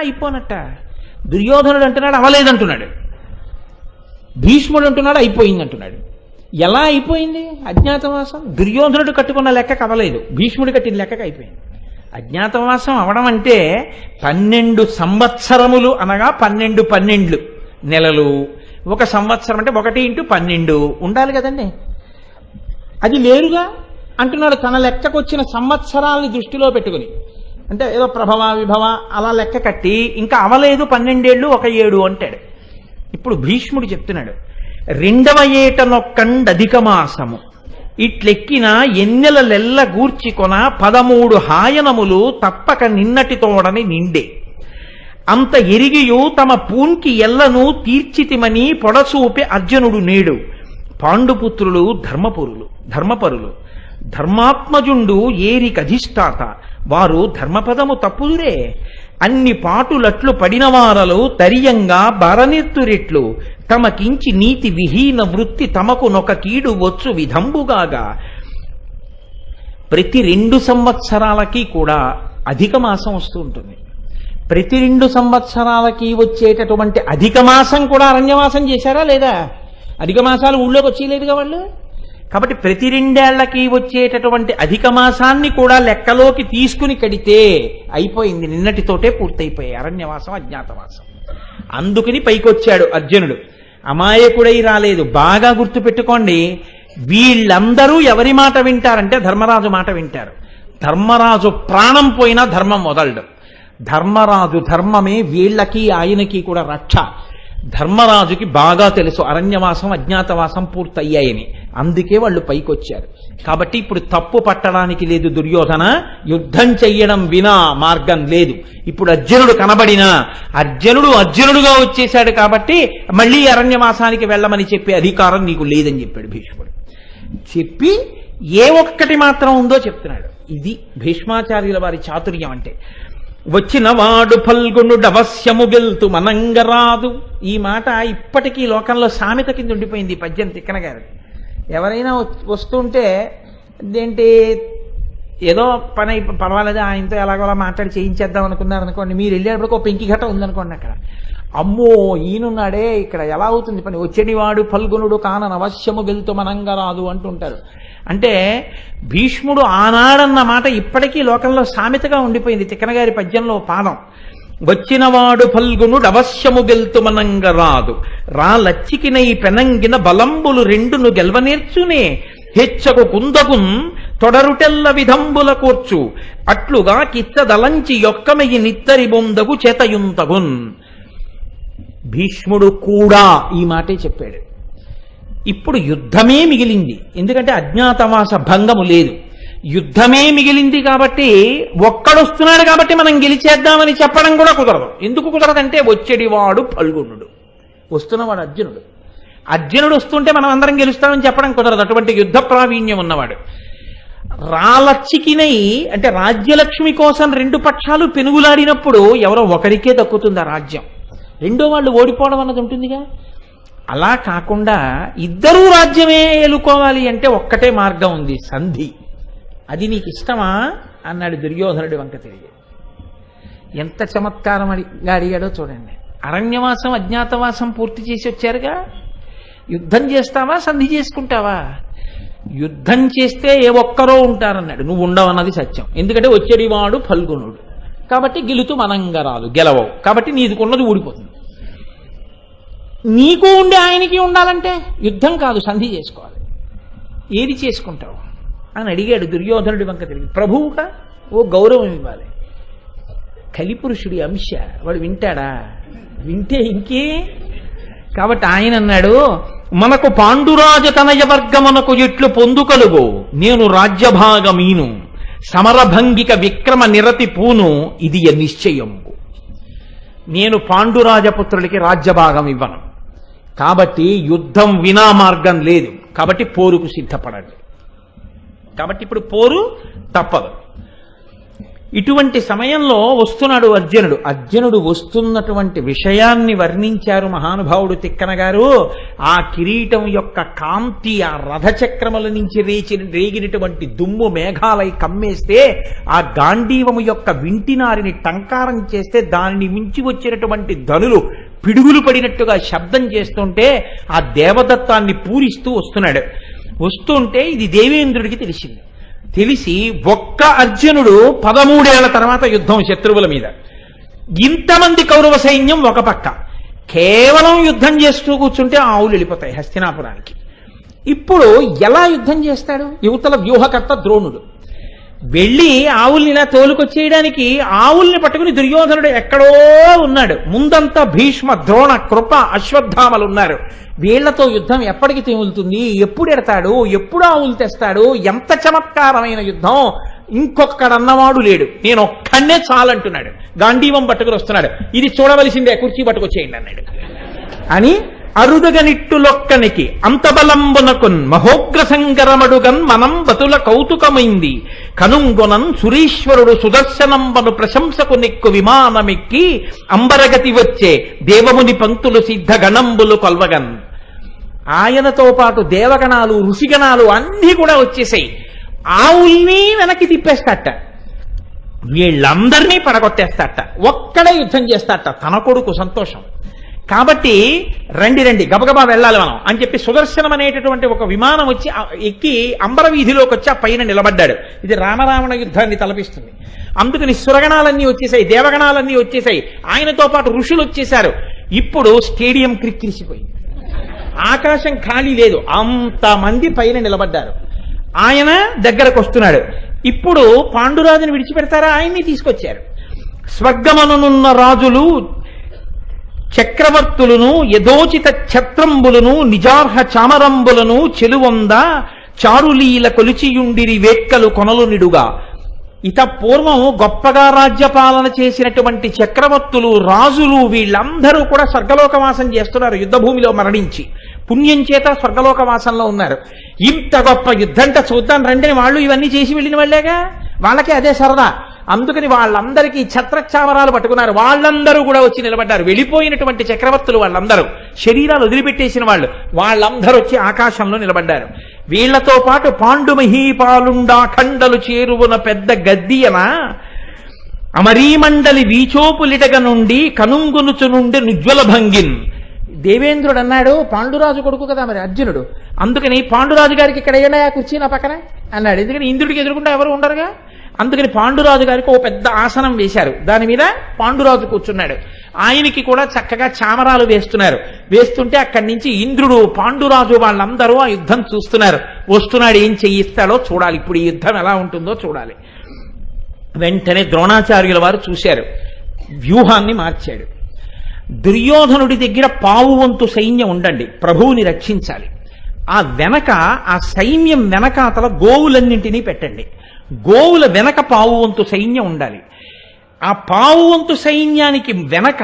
[SPEAKER 2] దుర్యోధనుడు అంటున్నాడు అవలేదంటున్నాడు, భీష్ముడు అంటున్నాడు అయిపోయిందంటున్నాడు. ఎలా అయిపోయింది అజ్ఞాతవాసం? దుర్యోధనుడు కట్టుకున్న లెక్కకు అవలేదు, భీష్ముడు కట్టిన లెక్కకు అయిపోయింది. అజ్ఞాతవాసం అవడం అంటే 12 సంవత్సరములు అనగా 12 నెలలు. 1 సంవత్సరం అంటే 1 × 12 ఉండాలి కదండి, అది లేరుగా అంటున్నాడు. తన లెక్కకు వచ్చిన సంవత్సరాలని దృష్టిలో పెట్టుకుని, అంటే ఏదో ప్రభవ విభవ అలా లెక్క కట్టి ఇంకా అవలేదు 12 ఏళ్ళు 1 7 అంటాడు. ఇప్పుడు భీష్ముడు చెప్తున్నాడు, 2వ ఏటనొక్కండధిక మాసము ఇట్లెక్కిన ఎన్నెలలెల్ల గూర్చికొన 13 హాయనములు తప్పక నిన్నటితోడని నిండే అంత ఎరిగియు తమ పూన్కి ఎల్లను తీర్చితిమని పొడసూపే అర్జునుడు నేడు. పాండుపుత్రులు ధర్మపరులు ధర్మాత్మజుండు ఏరికధిష్టాత వారు ధర్మపదము తప్పుదురే. అన్ని పాటులట్లు పడినవారలు తరియంగా బరనెత్తురెట్లు తమకించి నీతి విహీన వృత్తి తమకు నొక కీడు వచ్చు విధంబుగాగా. ప్రతి 2 సంవత్సరాలకి కూడా అధిక మాసం వస్తూ ఉంటుంది. ప్రతి 2 సంవత్సరాలకి వచ్చేటటువంటి అధిక మాసం కూడా అరణ్యవాసం చేశారా లేదా? అధిక మాసాలు ఊళ్ళోకి వచ్చేయలేదుగా వాళ్ళు. కాబట్టి ప్రతి 2 ఏళ్లకి వచ్చేటటువంటి అధిక మాసాన్ని కూడా లెక్కలోకి తీసుకుని కడితే అయిపోయింది, నిన్నటితోటే పూర్తయిపోయాయి అరణ్యవాసం అజ్ఞాతవాసం. అందుకని పైకొచ్చాడు అర్జునుడు, అమాయకుడై రాలేదు. బాగా గుర్తుపెట్టుకోండి, వీళ్ళందరూ ఎవరి మాట వింటారంటే ధర్మరాజు మాట వింటారు. ధర్మరాజు ప్రాణం పోయినా ధర్మం వదలడు. ధర్మరాజు ధర్మమే వీళ్ళకి ఆయనకి కూడా రక్ష. ధర్మరాజుకి బాగా తెలుసు అరణ్యవాసం అజ్ఞాతవాసం పూర్తయ్యాయని, అందుకే వాళ్ళు పైకొచ్చారు. కాబట్టి ఇప్పుడు తప్పు పట్టడానికి లేదు దుర్యోధన, యుద్ధం చెయ్యడం వినా మార్గం లేదు. ఇప్పుడు అర్జునుడు కనబడినా అర్జునుడుగా వచ్చేశాడు కాబట్టి మళ్ళీ అరణ్యవాసానికి వెళ్ళమని చెప్పే అధికారం నీకు లేదని చెప్పాడు భీష్ముడు. చెప్పి ఏ ఒక్కటి మాత్రం ఉందో చెప్తున్నాడు. ఇది భీష్మాచార్యుల వారి చాతుర్యం అంటే. వచ్చిన వాడు ఫల్గుణుడు అవశ్యము గెల్తు మనంగరాదు. ఈ మాట ఇప్పటికీ లోకంలో సామెత కింద ఉండిపోయింది. పద్యం తిక్కన గారు ఎవరైనా వస్తుంటే ఏంటి ఏదో పని పర్వాలేదు ఆయనతో ఎలాగోలా మాట్లాడి చేయించేద్దాం అనుకున్నారు అనుకోండి, మీరు వెళ్ళేటప్పుడు ఒక పెంకి ఘట ఉందనుకోండి, అక్కడ అమ్మో ఈయనున్నాడే ఇక్కడ ఎలా అవుతుంది పని, వచ్చేటివాడు ఫల్గుణుడు కాన అవశ్యము గెలుతు మనంగరాదు అంటుంటారు. అంటే భీష్ముడు ఆనాడన్న మాట ఇప్పటికీ లోకంలో సామెతగా ఉండిపోయింది. తిక్కనగారి పద్యంలో పాదం వచ్చినవాడు ఫల్గుణుడు అవశ్యము గెల్తు మనంగరాదు, రా లచ్చికినై పెనంగిన బలంబులు రెండును గెల్వనేర్చునే, హెచ్చకు కుందకున్ తొడరుటెల్ల విధంబుల కూర్చు, అట్లుగా కిచ్చదలంచి యొక్కమెయి నిత్తరి బొందగు చేతయుంతగున్. భీష్ముడు కూడా ఈ మాటే చెప్పాడు. ఇప్పుడు యుద్ధమే మిగిలింది, ఎందుకంటే అజ్ఞాతవాస భంగము లేదు, యుద్ధమే మిగిలింది. కాబట్టి ఒక్కడొస్తున్నాడు కాబట్టి మనం గెలిచేద్దామని చెప్పడం కూడా కుదరదు. ఎందుకు కుదరదంటే వచ్చేడివాడు ఫల్గుణుడు, వస్తున్నవాడు అర్జునుడు. అర్జునుడు వస్తుంటే మనం అందరం గెలుస్తామని చెప్పడం కుదరదు, అటువంటి యుద్ధ ప్రావీణ్యం ఉన్నవాడు. రాలచ్చికినై అంటే రాజ్యలక్ష్మి కోసం రెండు పక్షాలు పెనుగులాడినప్పుడు ఎవరో ఒకరికే దక్కుతుంది ఆ రాజ్యం, రెండో వాళ్ళు ఓడిపోవడం అన్నది ఉంటుందిగా. అలా కాకుండా ఇద్దరూ రాజ్యమే ఏలుకోవాలి అంటే ఒక్కటే మార్గం ఉంది, సంధి. అది నీకు ఇష్టమా అన్నాడు దుర్యోధనుడి వంక తిరిగి. ఎంత చమత్కారం అడిగాడో చూడండి. అరణ్యవాసం అజ్ఞాతవాసం పూర్తి చేసి వచ్చారుగా, యుద్ధం చేస్తావా సంధి చేసుకుంటావా? యుద్ధం చేస్తే ఏ ఒక్కరో ఉంటారన్నాడు, నువ్వు ఉండవన్నది సత్యం. ఎందుకంటే వచ్చేడివాడు ఫల్గుణుడు కాబట్టి గెలుతూ మనంగరాదు, గెలవవు కాబట్టి నీకున్నది ఊడిపోతుంది. నీకు ఉండి ఆయనకి ఉండాలంటే యుద్ధం కాదు సంధి చేసుకోవాలి. ఏది చేసుకుంటావు అని అడిగాడు దుర్యోధనుడి వంక తిరిగి. ప్రభువుగా ఓ గౌరవం ఇవ్వాలి. కలిపురుషుడి అంశ, వాడు వింటాడా? వింటే ఇంకే. కాబట్టి ఆయన అన్నాడు, మనకు పాండురాజ తనయ వర్గమునకు ఎట్లు పొందుకలుగో, నేను రాజ్యభాగమీను సమరభంగిక విక్రమ నిరతి పూను, ఇది నిశ్చయము. నేను పాండురాజపుత్రులకి రాజ్యభాగం ఇవ్వను, కాబట్టి యుద్ధం వినా మార్గం లేదు, కాబట్టి పోరుకు సిద్ధపడండి. కాబట్టి ఇప్పుడు పోరు తప్పదు. ఇటువంటి సమయంలో వస్తున్నాడు అర్జునుడు. అర్జునుడు వస్తున్నటువంటి విషయాన్ని వర్ణించారు మహానుభావుడు తిక్కన గారు. ఆ కిరీటం యొక్క కాంతి, ఆ రథచక్రముల నుంచి రేగినటువంటి దుమ్ము మేఘాలై కమ్మేస్తే, ఆ గాంధీవము యొక్క వింటినారిని టంకారం చేస్తే దానిని మించి వచ్చినటువంటి ధనులు పిడుగులు పడినట్టుగా శబ్దం చేస్తుంటే ఆ దేవదత్తాన్ని పూరిస్తూ వస్తున్నాడు. వస్తుంటే ఇది దేవేంద్రుడికి తెలిసింది. తెలిసి ఒక్క అర్జునుడు 13 ఏళ్ల తర్వాత యుద్ధం శత్రువుల మీద, ఇంతమంది కౌరవ సైన్యం ఒక పక్క, కేవలం యుద్ధం చేస్తూ కూర్చుంటే ఆవులు వెళ్ళిపోతాయి హస్తినాపురానికి. ఇప్పుడు ఎలా యుద్ధం చేస్తాడు? యువతల వ్యూహకర్త ద్రోణుడు వెళ్ళి ఆవుల్ని ఇలా తోలుకొచ్చేయడానికి ఆవుల్ని పట్టుకుని దుర్యోధనుడు ఎక్కడో ఉన్నాడు. ముందంతా భీష్మ, ద్రోణ, కృప, అశ్వత్థామలు ఉన్నారు. వీళ్లతో యుద్ధం ఎప్పటికి తెములుతుంది? ఎప్పుడు ఎడతాడు? ఎప్పుడు ఆవులు తెస్తాడు? ఎంత చమత్కారమైన యుద్ధం! ఇంకొక్కడన్నవాడు లేడు, నేను ఒక్కడే చాలంటున్నాడు. గాంధీవం పట్టుకుని వస్తున్నాడు. ఇది చూడవలసిందే, కుర్చీ పట్టుకొచ్చేయండి అన్నాడు. అని అరుదగనిట్టులొక్కనికి అంతబలంబునకున్ మహోగ్ర సంగరమడుగన్ మనం బతుల కౌతుకమైంది కనుంగొనన్ సురీశ్వరుడు సుదర్శనంబను ప్రశంసకు నెక్కు విమానమెక్కి అంబరగతి వచ్చే దేవముని పంక్తులు సిద్ధ గణంబులు కొల్వగన్. ఆయనతో పాటు దేవగణాలు, ఋషిగణాలు అన్నీ కూడా వచ్చేసాయి. ఆవుల్ని వెనక్కి తిప్పేస్తాట, వీళ్ళందరినీ పడగొట్టేస్తాట, ఒక్కడే యుద్ధం చేస్తాట. తన కొడుకు సంతోషం కాబట్టి రండి రండి గబగబా వెళ్ళాలి మనం అని చెప్పి సుదర్శనం అనేటటువంటి ఒక విమానం వచ్చి ఎక్కి అంబర వీధిలోకి వచ్చి ఆ పైన నిలబడ్డాడు. ఇది రామరావణ యుద్ధాన్ని తలపిస్తుంది. అందుకని సురగణాలన్నీ వచ్చేసాయి, దేవగణాలన్నీ వచ్చేసాయి, ఆయనతో పాటు ఋషులు వచ్చేశారు. ఇప్పుడు స్టేడియం క్రిక్కిరిసిపోయింది, ఆకాశం ఖాళీ లేదు, అంతమంది పైన నిలబడ్డారు. ఆయన దగ్గరకు వస్తున్నాడు. ఇప్పుడు పాండురాజుని విడిచిపెడతారా? ఆయన్ని తీసుకొచ్చారు. స్వర్గమనున్న రాజులు చక్రవర్తులను యథోచిత ఛత్రంబులను నిజార్హ చామరంబులను చెలువొంద చారులీల కొలిచియుండిరి వేట్కలు కొనలు నిడుగా. ఇత పూర్వం గొప్పగా రాజ్యపాలన చేసినటువంటి చక్రవర్తులు, రాజులు వీళ్ళందరూ కూడా స్వర్గలోకవాసం చేస్తున్నారు. యుద్ధభూమిలో మరణించి పుణ్యం చేత స్వర్గలోకవాసంలో ఉన్నారు. ఇంత గొప్ప యుద్ధంట చూద్దాం రండి, వాళ్ళు ఇవన్నీ చేసి వెళ్ళిన వాళ్ళేగా, వాళ్ళకే అదే సరదా. అందుకని వాళ్ళందరికీ ఛత్రచామరాలు పట్టుకున్నారు. వాళ్ళందరూ కూడా వచ్చి నిలబడ్డారు. వెళ్ళిపోయినటువంటి చక్రవర్తులు వాళ్ళందరూ, శరీరాలు వదిలిపెట్టేసిన వాళ్ళందరూ వచ్చి ఆకాశంలో నిలబడ్డారు. వీళ్లతో పాటు పాండుమహీపాలుండా ఖండలు చేరువున పెద్ద గద్దియన అమరీమండలి వీచోపులిటగ నుండి కనుంగునుచు నుండి నుజ్వల భంగిన్. దేవేంద్రుడు అన్నాడు, పాండురాజు కొడుకు కదా మరి అర్జునుడు, అందుకని పాండురాజు గారికి ఇక్కడ ఏడా కుర్చీ నా పక్కన అన్నాడు. ఎందుకని ఇంద్రుడికి ఎదురుకుండా ఎవరు ఉండరుగా. అందుకని పాండురాజు గారికి ఓ పెద్ద ఆసనం వేశారు. దాని మీద పాండురాజు కూర్చున్నాడు. ఆయనకి కూడా చక్కగా చామరాలు వేస్తున్నారు. వేస్తుంటే అక్కడి నుంచి ఇంద్రుడు, పాండురాజు వాళ్ళందరూ ఆ యుద్ధం చూస్తున్నారు. వస్తున్నాడు, ఏం చెయ్యిస్తాడో చూడాలి, ఇప్పుడు ఈ యుద్ధం ఎలా ఉంటుందో చూడాలి. వెంటనే ద్రోణాచార్యుల వారు చూశారు, వ్యూహాన్ని మార్చాడు. దుర్యోధనుడి దగ్గర పావు వంతు సైన్యం ఉండండి, ప్రభువుని రక్షించాలి. ఆ వెనక, ఆ సైన్యం వెనకాతల గోవులన్నింటినీ పెట్టండి. గోవుల వెనక పావు వంతు సైన్యం ఉండాలి. ఆ పావు వంతు సైన్యానికి వెనక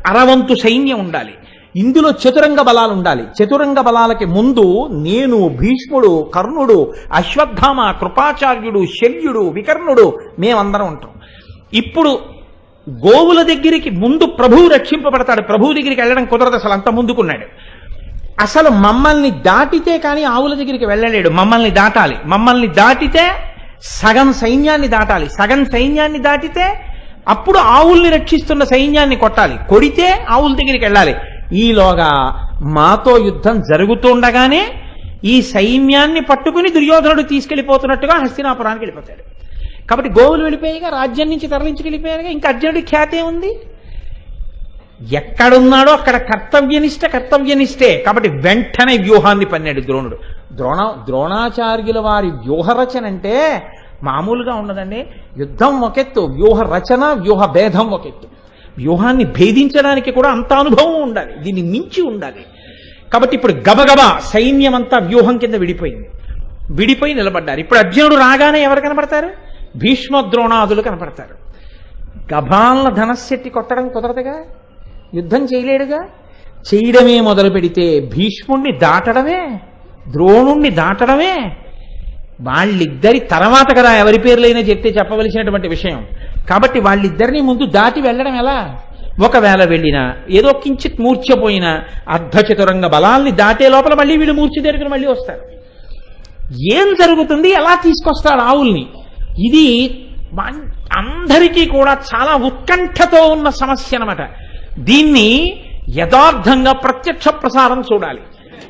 [SPEAKER 2] అరవంతు సైన్యం ఉండాలి. ఇందులో చతురంగ బలాలు ఉండాలి. చతురంగ బలాలకి ముందు నేను, భీష్ముడు, కర్ణుడు, అశ్వత్థామ, కృపాచార్యుడు, శల్యుడు, వికర్ణుడు, మేమందరం ఉంటాం. ఇప్పుడు గోవుల దగ్గరికి ముందు ప్రభువు రక్షింపబడతాడు. ప్రభువు దగ్గరికి వెళ్ళడం కుదరదు, అసలు అంత ముందుకున్నాడు. అసలు మమ్మల్ని దాటితే కానీ ఆవుల దగ్గరికి వెళ్ళలేడు. మమ్మల్ని దాటాలి. మమ్మల్ని దాటితే సగం సైన్యాన్ని దాటాలి. సగం సైన్యాన్ని దాటితే అప్పుడు ఆవుల్ని రక్షిస్తున్న సైన్యాన్ని కొట్టాలి. కొడితే ఆవుల దగ్గరికి వెళ్ళాలి. ఈలోగా మాతో యుద్ధం జరుగుతుండగానే ఈ సైన్యాన్ని పట్టుకుని దుర్యోధనుడు తీసుకెళ్లిపోతున్నట్టుగా హస్తినాపురానికి వెళ్ళిపోతాడు. కాబట్టి గోవులు వెళ్ళిపోయాయిగా, రాజ్యం నుంచి తరలించుకెళ్ళిపోయారుగా, ఇంకా అర్జునుడి ఖ్యాతే ఉంది. ఎక్కడున్నాడో అక్కడ కర్తవ్యనిష్టే. కాబట్టి వెంటనే వ్యూహాన్ని పన్నాడు ద్రోణుడు. ద్రోణాచార్యుల వారి వ్యూహరచన అంటే మామూలుగా ఉండదండి. యుద్ధం ఒకెత్తు, వ్యూహ రచన, వ్యూహ భేదం ఒకెత్తు. వ్యూహాన్ని భేదించడానికి కూడా అంత అనుభవం ఉండాలి, దీన్ని మించి ఉండాలి. కాబట్టి ఇప్పుడు గబగబా సైన్యం అంతా వ్యూహం కింద విడిపోయి నిలబడ్డారు. ఇప్పుడు అర్జునుడు రాగానే ఎవరు కనపడతారు? భీష్మ ద్రోణాదులు కనపడతారు. గభాలన ధనస్సెట్టి కొట్టడం కుదరదుగా, యుద్ధం చేయలేడుగా. చేయడమే మొదలు పెడితే భీష్ముణ్ణి దాటడమే, ద్రోణుణ్ణి దాటడమే. వాళ్ళిద్దరి తర్వాత కదా ఎవరి పేర్లైనా చెప్తే చెప్పవలసినటువంటి విషయం. కాబట్టి వాళ్ళిద్దరినీ ముందు దాటి వెళ్ళడం ఎలా? ఒకవేళ వెళ్ళినా ఏదో కించిత్ మూర్ఛపోయినా అర్ధచతురంగ బలాల్ని దాటే లోపల మళ్ళీ వీళ్ళు మూర్ఛ దగ్గర మళ్ళీ వస్తారు. ఏం జరుగుతుంది, ఎలా తీసుకొస్తాడు ఆవుల్ని? ఇది అందరికీ కూడా చాలా ఉత్కంఠతో ఉన్న సమస్య అన్నమాట. దీన్ని యథార్థంగా ప్రత్యక్ష ప్రసారం చూడాలి.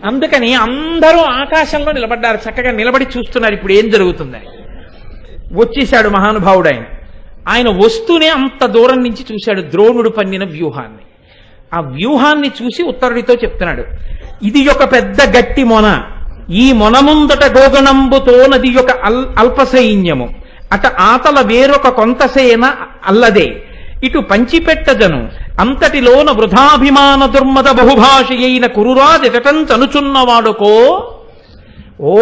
[SPEAKER 2] అందుకని అందరూ ఆకాశంలో నిలబడ్డారు, చక్కగా నిలబడి చూస్తున్నారు ఇప్పుడు ఏం జరుగుతుందని. వచ్చేశాడు మహానుభావుడు ఆయన వస్తూనే అంత దూరం నుంచి చూశాడు ద్రోణుడు పన్నిన వ్యూహాన్ని. ఆ వ్యూహాన్ని చూసి ఉత్తరుడితో చెప్తున్నాడు, ఇది ఒక పెద్ద గట్టి మొన, ఈ మొన ముందట గోగణంబుతో నది ఒక అల్ప సైన్యము, అట ఆతల వేరొక కొంతసేన అల్లదే, ఇటు పంచిపెట్టజను అంతటిలోన వృధాభిమాన దుర్మద బహుభాషి అయిన కురురాజటంచనుచున్నవాడుకో. ఓ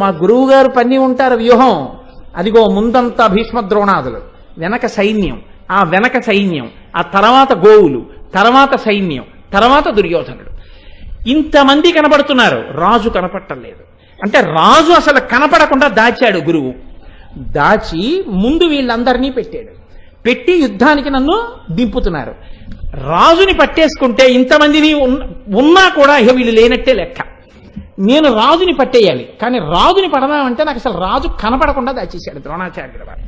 [SPEAKER 2] మా గురువుగారు పన్ని ఉంటారు వ్యూహం. అదిగో ముందంతా భీష్మ ద్రోణాదులు, వెనక సైన్యం, ఆ వెనక సైన్యం, ఆ తర్వాత గోవులు, తర్వాత సైన్యం, తర్వాత దుర్యోధనుడు. ఇంతమంది కనపడుతున్నారు, రాజు కనపడటం లేదు. అంటే రాజు అసలు కనపడకుండా దాచాడు గురువు. దాచి ముందు వీళ్ళందరినీ పెట్టాడు. పెట్టి యుద్ధానికి నన్ను దింపుతున్నారు. రాజుని పట్టేసుకుంటే ఇంతమందిని ఉన్నా కూడా ఇక వీళ్ళు లేనట్టే లెక్క. నేను రాజుని పట్టేయాలి, కానీ రాజుని పడదామంటే నాకు అసలు రాజు కనపడకుండా దాచేశాడు ద్రోణాచార్యుల వారు.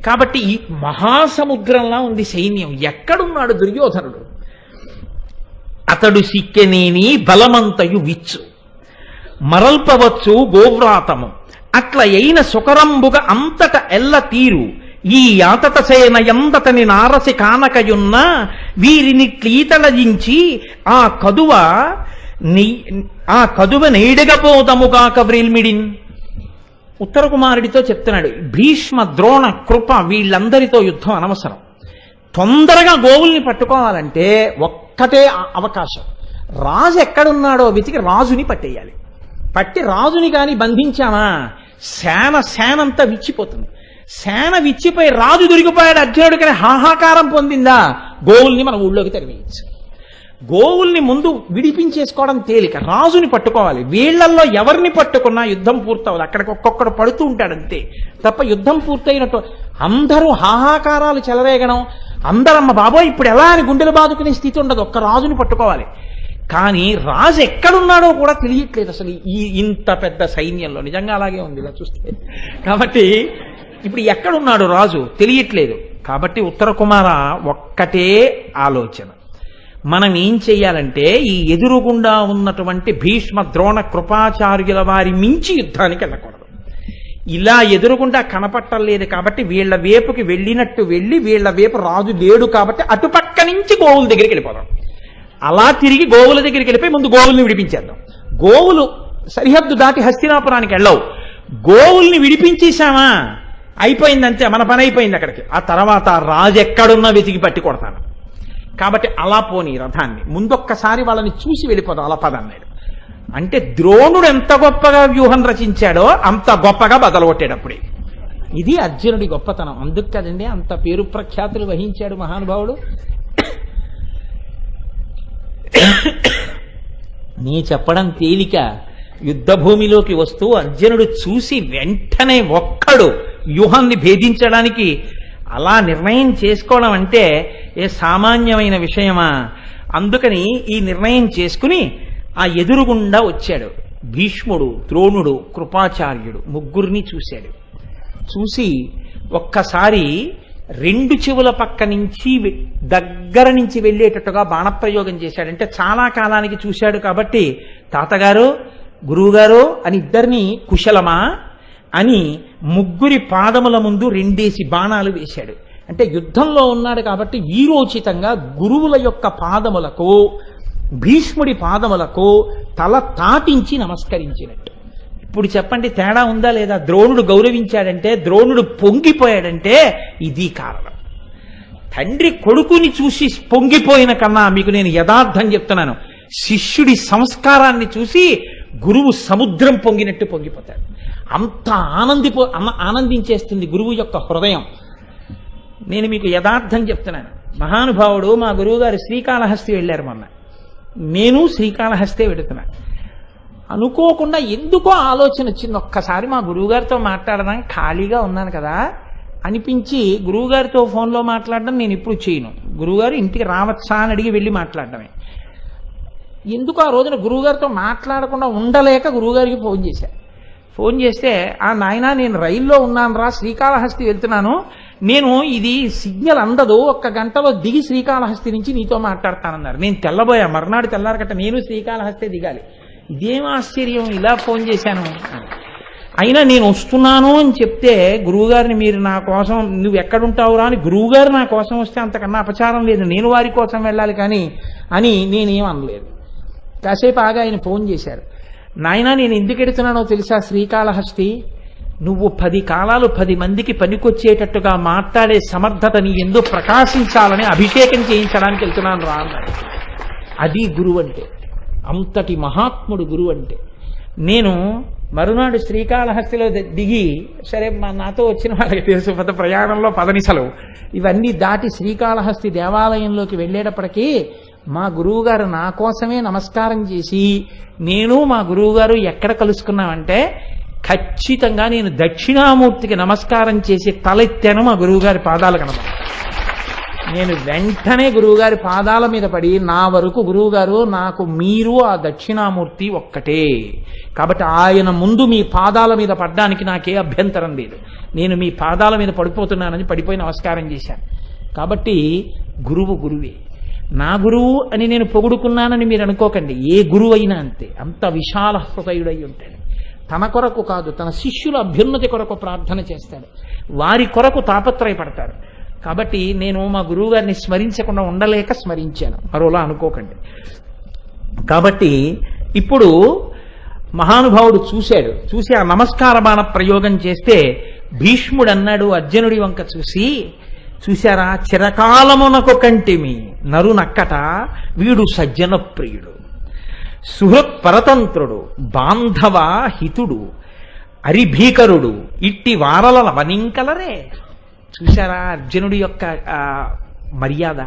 [SPEAKER 2] కాబట్టి ఈ మహాసముద్రంలా ఉంది సైన్యం. ఎక్కడున్నాడు దుర్యోధనుడు? అతడు సిక్కెనేని బలమంతయు విచ్చు మరల్పవచ్చు గోవ్రాతము, అట్ల అయిన సుకరంబుగా అంతట ఎల్ల తీరు, ఈ యాతత సేన ఎందతని నారసి కానకయున్న వీరిని క్లీతలజించి ఆ కదువ నేడగపోదముగాక వ్రిల్మిడిన్. ఉత్తర కుమారుడితో చెప్తున్నాడు, భీష్మ ద్రోణ కృప వీళ్ళందరితో యుద్ధం అనవసరం, తొందరగా గోవుల్ని పట్టుకోవాలంటే ఒక్కటే అవకాశం, రాజు ఎక్కడున్నాడో వెతికి రాజుని పట్టేయాలి. పట్టి రాజుని కానీ బంధించామా సేనంతా విచ్చిపోతుంది. సేన విచ్చిపోయి రాజు దొరికిపోయాడు అర్జునుడు కానీ హాహాకారం పొందిందా, గోవుల్ని మన ఊళ్ళోకి తరివేయచ్చు. గోవుల్ని ముందు విడిపించేసుకోవడం తేలిక, రాజుని పట్టుకోవాలి. వీళ్లల్లో ఎవరిని పట్టుకున్నా యుద్ధం పూర్తవుతుంది, అక్కడికి ఒక్కొక్కడు పడుతూ ఉంటాడంతే తప్ప యుద్ధం పూర్తయినట్టు అందరూ హాహాకారాలు చెలరేగడం, అందరమ్మ బాబోయ్ ఇప్పుడు ఎలా అని గుండెలు బాదుకునే స్థితి ఉండదు, ఒక్క రాజుని పట్టుకోవాలి. కానీ రాజు ఎక్కడున్నాడో కూడా తెలియట్లేదు అసలు ఇంత పెద్ద సైన్యంలో. నిజంగా అలాగే ఉంది ఇలా చూస్తే. కాబట్టి ఇప్పుడు ఎక్కడున్నాడు రాజు తెలియట్లేదు. కాబట్టి ఉత్తర కుమార ఒక్కటే ఆలోచన, మనం ఏం చెయ్యాలంటే ఈ ఎదురుగుండా ఉన్నటువంటి భీష్మ ద్రోణ కృపాచార్యుల వారి మించి యుద్ధానికి వెళ్ళకూడదు. ఇలా ఎదురుగుండా కనపట్టలేదు కాబట్టి వీళ్ల వేపుకి వెళ్ళినట్టు వెళ్ళి వీళ్ల వేపు రాజు లేడు కాబట్టి అటుపక్క నుంచి గోవుల దగ్గరికి వెళ్ళిపోదాం. అలా తిరిగి గోవుల దగ్గరికి వెళ్ళిపోయి ముందు గోవుల్ని విడిపించేద్దాం. గోవులు సరిహద్దు దాటి హస్తినాపురానికి వెళ్ళవు. గోవుల్ని విడిపించేశామా అయిపోయిందంతే, మన పని అయిపోయింది అక్కడికి. ఆ తర్వాత రాజు ఎక్కడున్నా వెతికి పట్టి కొడతాను. కాబట్టి అలా పోని రథాన్ని ముందొక్కసారి వాళ్ళని చూసి వెళ్ళిపోదాం, అలా పదన్నాడు. అంటే ద్రోణుడు ఎంత గొప్పగా వ్యూహం రచించాడో అంత గొప్పగా బదలగొట్టాడప్పుడే. ఇది అర్జునుడి గొప్పతనం. అందుకు కదండి అంత పేరు ప్రఖ్యాతులు వహించాడు మహానుభావుడు. నీ చెప్పడం తేలిక, యుద్ధ భూమిలోకి వస్తూ అర్జునుడు చూసి వెంటనే ఒక్కడు వ్యూహాన్ని భేదించడానికి అలా నిర్ణయం చేసుకోవడం అంటే ఏ సామాన్యమైన విషయమా? అందుకని ఈ నిర్ణయం చేసుకుని ఆ ఎదురుగుండా వచ్చాడు. భీష్ముడు, ద్రోణుడు, కృపాచార్యుడు ముగ్గురిని చూశాడు. చూసి ఒక్కసారి రెండు చెవుల పక్క నుంచి దగ్గర నుంచి వెళ్ళేటట్టుగా బాణప్రయోగం చేశాడంటే చాలా కాలానికి చూశాడు కాబట్టి తాతగారు గురువుగారు అని ఇద్దరిని కుశలమా అని ముగ్గురి పాదముల ముందు రెండేసి బాణాలు వేశాడు. అంటే యుద్ధంలో ఉన్నాడు కాబట్టి వీరోచితంగా గురువుల యొక్క పాదములకు భీష్ముడి పాదములకు తల తాటించి నమస్కరించినట్టు. ఇప్పుడు చెప్పండి తేడా ఉందా లేదా? ద్రోణుడు గౌరవించాడంటే, ద్రోణుడు పొంగిపోయాడంటే ఇది కారణం. తండ్రి కొడుకుని చూసి పొంగిపోయిన కన్నా మీకు నేను యథార్థం చెప్తున్నాను, శిష్యుడి సంస్కారాన్ని చూసి గురువు సముద్రం పొంగినట్టు పొంగిపోతాడు. అంత ఆనందించేస్తుంది గురువు యొక్క హృదయం. నేను మీకు యథార్థం చెప్తున్నాను. మహానుభావుడు మా గురువు గారు శ్రీకాళహస్తి వెళ్ళారు మొన్న, నేను శ్రీకాళహస్తే వెళుతున్నాను. అనుకోకుండా ఎందుకో ఆలోచన వచ్చింది, ఒక్కసారి మా గురువుగారితో మాట్లాడదాం, ఖాళీగా ఉన్నాను కదా అనిపించి గురువుగారితో ఫోన్లో మాట్లాడడం నేను ఇప్పుడు చేయను. గురువుగారు ఇంటికి రావచ్చా అని అడిగి వెళ్ళి మాట్లాడడమే. ఎందుకు ఆ రోజున గురువుగారితో మాట్లాడకుండా ఉండలేక గురువుగారికి ఫోన్ చేశాను. ఫోన్ చేస్తే, ఆ నాయన నేను రైల్లో ఉన్నాను రా, శ్రీకాళహస్తి వెళ్తున్నాను, నేను ఇది సిగ్నల్ అందదు, 1 గంటలో దిగి శ్రీకాళహస్తి నుంచి నీతో మాట్లాడతానన్నారు. నేను తెల్లబోయా, మర్నాడు తెల్లారకట్ట నేను శ్రీకాళహస్తి దిగాలి. ఇదేం ఆశ్చర్యం, ఇలా ఫోన్ చేశాను. అయినా నేను వస్తున్నాను అని చెప్తే గురువుగారిని మీరు నా కోసం నువ్వు ఎక్కడుంటావురా అని గురువుగారు నా కోసం వస్తే అంతకన్నా అపచారం లేదు, నేను వారి కోసం వెళ్ళాలి కానీ అని నేనేం అనలేదు. కాసేపు ఆగా ఆయన ఫోన్ చేశారు. నాయనా నేను ఎందుకు ఎడుతున్నానో తెలుసా శ్రీకాళహస్తి, నువ్వు 10 కాలాలు 10 మందికి పనికొచ్చేటట్టుగా మాట్లాడే సమర్థత నీ ఎందు ప్రకాశించాలని అభిషేకం చేయించడానికి వెళ్తున్నాను రా అన్నాడు. అది గురువు అంటే, అంతటి మహాత్ముడు గురువు అంటే. నేను మరునాడు శ్రీకాళహస్తిలో దిగి, సరే నాతో వచ్చిన వాళ్ళకి తెలుసు పెద్ద ప్రయాణంలో పదనిసలు ఇవన్నీ దాటి శ్రీకాళహస్తి దేవాలయంలోకి వెళ్ళేటప్పటికీ మా గురువుగారు నా కోసమే నమస్కారం చేసి, నేను మా గురువుగారు ఎక్కడ కలుసుకున్నామంటే ఖచ్చితంగా నేను దక్షిణామూర్తికి నమస్కారం చేసి తలెత్తాను, మా గురువుగారి పాదాలు కనబడి. నేను వెంటనే గురువుగారి పాదాల మీద పడి, నా వరకు గురువుగారు నాకు మీరు ఆ దక్షిణామూర్తి ఒక్కటే, కాబట్టి ఆయన ముందు మీ పాదాల మీద పడ్డానికి నాకే అభ్యంతరం లేదు, నేను మీ పాదాల మీద పడిపోతున్నానని పడిపోయి నమస్కారం చేశాను. కాబట్టి గురువు గురువే. నా గురువు అని నేను పొగుడుకున్నానని మీరు అనుకోకండి, ఏ గురువు అయినా అంతే, అంత విశాల హృదయుడై ఉంటాడు. తన కొరకు కాదు, తన శిష్యుల అభ్యున్నతి కొరకు ప్రార్థన చేస్తాడు, వారి కొరకు తాపత్రయపడతాడు. కాబట్టి నేను మా గురువు గారిని స్మరించకుండా ఉండలేక స్మరించాను, మరోలా అనుకోకండి. కాబట్టి ఇప్పుడు మహానుభావుడు చూశాడు. చూసి ఆ నమస్కార బాణ ప్రయోగం చేస్తే భీష్ముడు అన్నాడు అర్జునుడి వంక చూసి, చూశారా, చిరకాలమునకు కంటిమి నరునక్కట వీడు సజ్జన ప్రియుడు, సుహృత్ పరతంత్రుడు, బాంధవ హితుడు, అరిభీకరుడు, ఇట్టి వారల వనింకలరే. చూశారా అర్జునుడి యొక్క మర్యాద.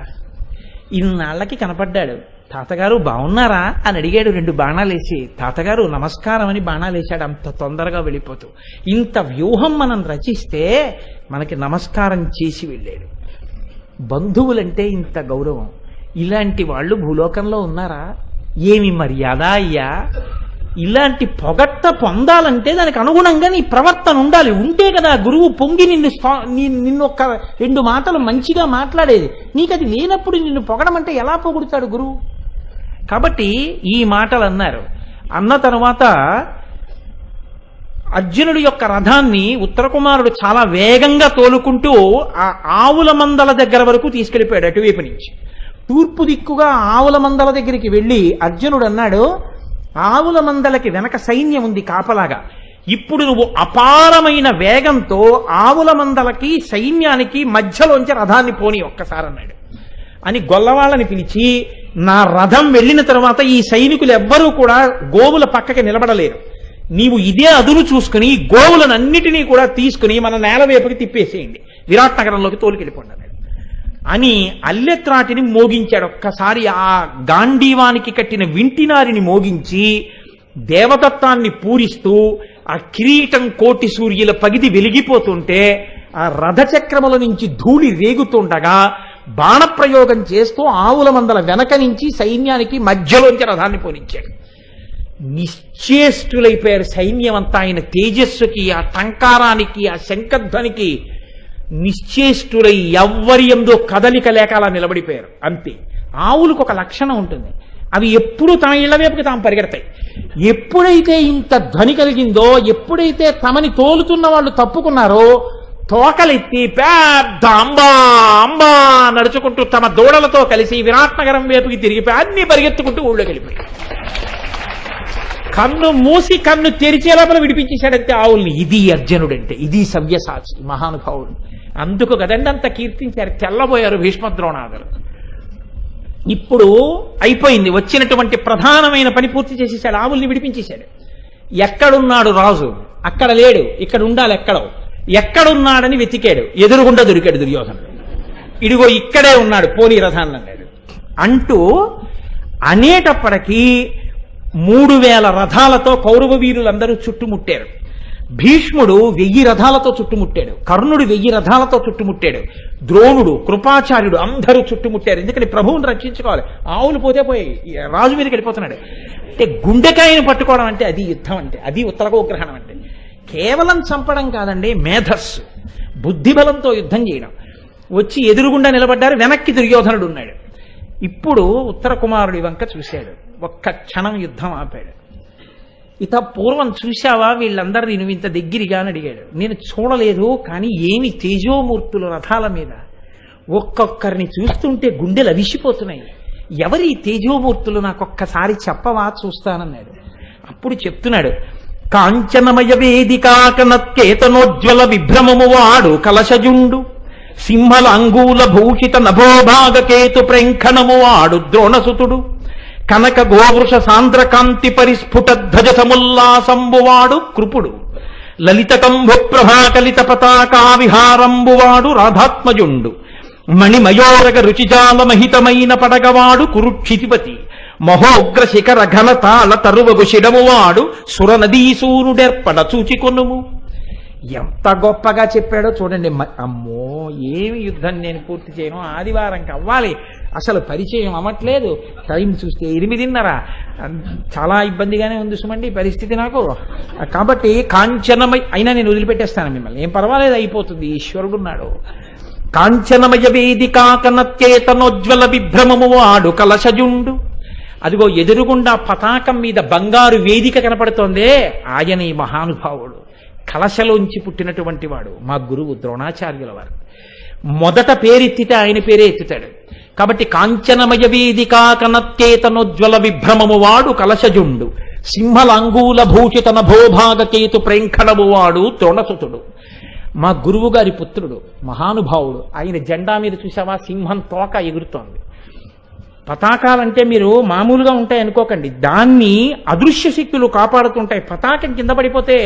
[SPEAKER 2] ఇన్నాళ్ళకి కనపడ్డాడు. తాతగారు బాగున్నారా అని అడిగాడు. 2 బాణాలేసి, తాతగారు నమస్కారం అని బాణాలేశాడు. అంత తొందరగా వెళ్ళిపోతూ ఇంత వ్యూహం మనం రచిస్తే మనకి నమస్కారం చేసి వెళ్ళాడు. బంధువులంటే ఇంత గౌరవం. ఇలాంటి వాళ్ళు భూలోకంలో ఉన్నారా? ఏమి మర్యాద అయ్యా! ఇలాంటి పొగట్ట పొందాలంటే దానికి అనుగుణంగా నీ ప్రవర్తన ఉండాలి. ఉంటే కదా గురువు పొంగి నిన్ను ఒక్క 2 మాటలు మంచిగా మాట్లాడేది. నీకు అది లేనప్పుడు నిన్ను పొగడమంటే ఎలా పొగుడుతాడు గురువు? కాబట్టి ఈ మాటలు అన్నారు. అన్న తర్వాత అర్జునుడి యొక్క రథాన్ని ఉత్తర కుమారుడు చాలా వేగంగా తోలుకుంటూ ఆ ఆవుల మందల దగ్గర వరకు తీసుకెళ్ళిపోయాడు. అటువైపు నుంచి తూర్పు దిక్కుగా ఆవుల మందల దగ్గరికి వెళ్ళి అర్జునుడు అన్నాడు, ఆవుల మందలకి వెనక సైన్యం ఉంది కాపలాగా. ఇప్పుడు నువ్వు అపారమైన వేగంతో ఆవుల మందలకి సైన్యానికి మధ్యలోంచి రథాన్ని పోని ఒక్కసారి అన్నాడు. అని గొల్లవాళ్ళని పిలిచి, నా రథం వెళ్ళిన తర్వాత ఈ సైనికులు ఎవ్వరూ కూడా గోవుల పక్కకి నిలబడలేరు. నీవు ఇదే అదును చూసుకుని గోవులనన్నిటినీ కూడా తీసుకుని మన నేల వైపుకి తిప్పేసేయండి, విరాట్ నగరంలోకి తోలుకెళ్ళిపోండి అన్నాడు. అని అల్లెత్రాటిని మోగించాడు. ఒక్కసారి ఆ గాంధీవానికి కట్టిన వింటినారిని మోగించి దేవదత్తాన్ని పూరిస్తూ ఆ కిరీటం కోటి సూర్యుల పగిది వెలిగిపోతుంటే ఆ రథచక్రముల నుంచి ధూళి రేగుతుండగా బాణప్రయోగం చేస్తూ ఆవుల మందల వెనక నుంచి సైన్యానికి మధ్యలోంచి రథాన్ని పోనిచ్చాడు. నిశ్చేష్టులైపోయారు సైన్యం అంతా. ఆయన తేజస్సుకి, ఆ టంకారానికి, ఆ శంఖధ్వనికి నిశ్చేష్టులై ఎవ్వరి ఎందో కదలిక లేక అలా నిలబడిపోయారు. అంతే. ఆవులకు ఒక లక్షణం ఉంటుంది, అవి ఎప్పుడు తమ ఇళ్ల వైపుకి తాము పరిగెడతాయి. ఎప్పుడైతే ఇంత ధ్వని కలిగిందో, ఎప్పుడైతే తమని తోలుతున్న వాళ్ళు తప్పుకున్నారో, తోకలెత్తి పెద్ద అంబా అంబా నడుచుకుంటూ తమ దూడలతో కలిసి విరాట్ నగరం వైపుకి తిరిగిపోయి అన్ని పరిగెత్తుకుంటూ ఊళ్ళోకి వెళ్ళిపోయి కన్ను మూసి కన్ను తెరిచే లోపల విడిపించేశాడంతే ఆవుల్ని. ఇది అర్జునుడంటే, ఇది సవ్యసాచి మహానుభావుడు. అందుకు కదండి అంత కీర్తించారు. తెల్లబోయారు భీష్మద్రోణాదులు. ఇప్పుడు అయిపోయింది. వచ్చినటువంటి ప్రధానమైన పని పూర్తి చేసేసాడు. ఆవుల్ని విడిపించేశాడు. ఎక్కడున్నాడు రాజు? అక్కడ లేడు. ఇక్కడ ఉండాలి ఎక్కడో. ఎక్కడున్నాడని వెతికాడు. ఎదురుగుండా దొరికాడు దుర్యోధనుడు. ఇడిగో ఇక్కడే ఉన్నాడు, పోనీ రథాన్ని అన్నాడు. అంటూ అనేటప్పటికీ 3000 రథాలతో కౌరవ వీరులందరూ చుట్టుముట్టారు. భీష్ముడు 1000 రథాలతో చుట్టుముట్టాడు. కర్ణుడు 1000 రథాలతో చుట్టుముట్టాడు. ద్రోణుడు, కృపాచార్యుడు అందరూ చుట్టుముట్టారు. ఎందుకని ప్రభువుని రక్షించుకోవాలి. ఆవులు పోతే పోయి రాజు మీదకి వెళ్ళిపోతున్నాడు. అంటే గుండెకాయను పట్టుకోవడం అంటే అది యుద్ధం అంటే, అది ఉత్తరగోగ్రహణం అంటే. కేవలం చంపడం కాదండి, మేధస్సు, బుద్ధిబలంతో యుద్ధం చేయడం. వచ్చి ఎదురుగుండా నిలబడ్డారు. వెనక్కి దుర్యోధనుడు ఉన్నాడు. ఇప్పుడు ఉత్తర కుమారుడి వంక చూశాడు. ఒక్క క్షణం యుద్ధం ఆపాడు. ఇత పూర్వం చూశావా వీళ్ళందరినీ నువ్వు ఇంత దగ్గరగా అని అడిగాడు. నేను చూడలేదు, కానీ ఏమి తేజోమూర్తులు రథాల మీద. ఒక్కొక్కరిని చూస్తుంటే గుండెలు అవిసిపోతున్నాయి. ఎవరి తేజోమూర్తులు నాకొక్కసారి చెప్పవా, చూస్తానన్నాడు. అప్పుడు చెప్తున్నాడు. కాంచనమయ వేదికాకనత్కేతనోజ్వల విభ్రమము వాడు కలశజుండు, సింహల అంగూల భూషిత నభోభాగకేతు ప్రేంఖణము వాడు ద్రోణసుతుడు, కనక గోవృష సాంద్రకాంతి పరిస్ఫుట ధ్వజ సముల్లాసంబువాడు కృపుడు, లలితకంభు ప్రభాకలిత పతాకా విహారంబువాడు రాధాత్మజుండు, మణిమయోరగ రుచిజాల మహితమైన పడగవాడు కురుక్షితిపతి, మహోగ్ర శిఖర ఘనతాళ తరువగు శిడమువాడు సురనదీసూనుడెర్పడ చూచికొనుము. ఎంత గొప్పగా చెప్పాడో చూడండి. అమ్మో ఏమి యుద్ధం నేను పూర్తి చేయను, ఆదివారంకి అవ్వాలి, అసలు పరిచయం అవ్వట్లేదు. టైం చూస్తే 8:30. చాలా ఇబ్బందిగానే ఉంది సుమండి పరిస్థితి నాకు. కాబట్టి కాంచనమయ అయినా నేను వదిలిపెట్టేస్తాను మిమ్మల్ని, ఏం పర్వాలేదు, అయిపోతుంది, ఈశ్వరుడున్నాడు. కాంచనమయ వేదికాకనత్యేతనోజ్వల విభ్రమము వాడు కలశజుండు. అదిగో ఎదురుగుండా పతాకం మీద బంగారు వేదిక కనపడుతోందే, ఆయన ఈ మహానుభావుడు, కలశలోంచి పుట్టినటువంటి వాడు, మా గురువు ద్రోణాచార్యుల వారు. మొదట పేరెత్తితే ఆయన పేరే ఎత్తుతాడు. కాబట్టి కాంచనమయ వేదికాకనత్యేతనోజ్వల విభ్రమము వాడు కలశజుండు, సింహలాంగూల భూషిత నభోభాగకేతు ప్రేంఖణము వాడు ద్రోణసుతుడు. మా గురువు గారి పుత్రుడు, మహానుభావుడు. ఆయన జెండా మీద చూసావా, సింహం తోక ఎగురుతోంది. పతాకాలంటే మీరు మామూలుగా ఉంటాయి అనుకోకండి, దాన్ని అదృశ్య శక్తులు కాపాడుతుంటాయి. పతాకం కింద పడిపోతే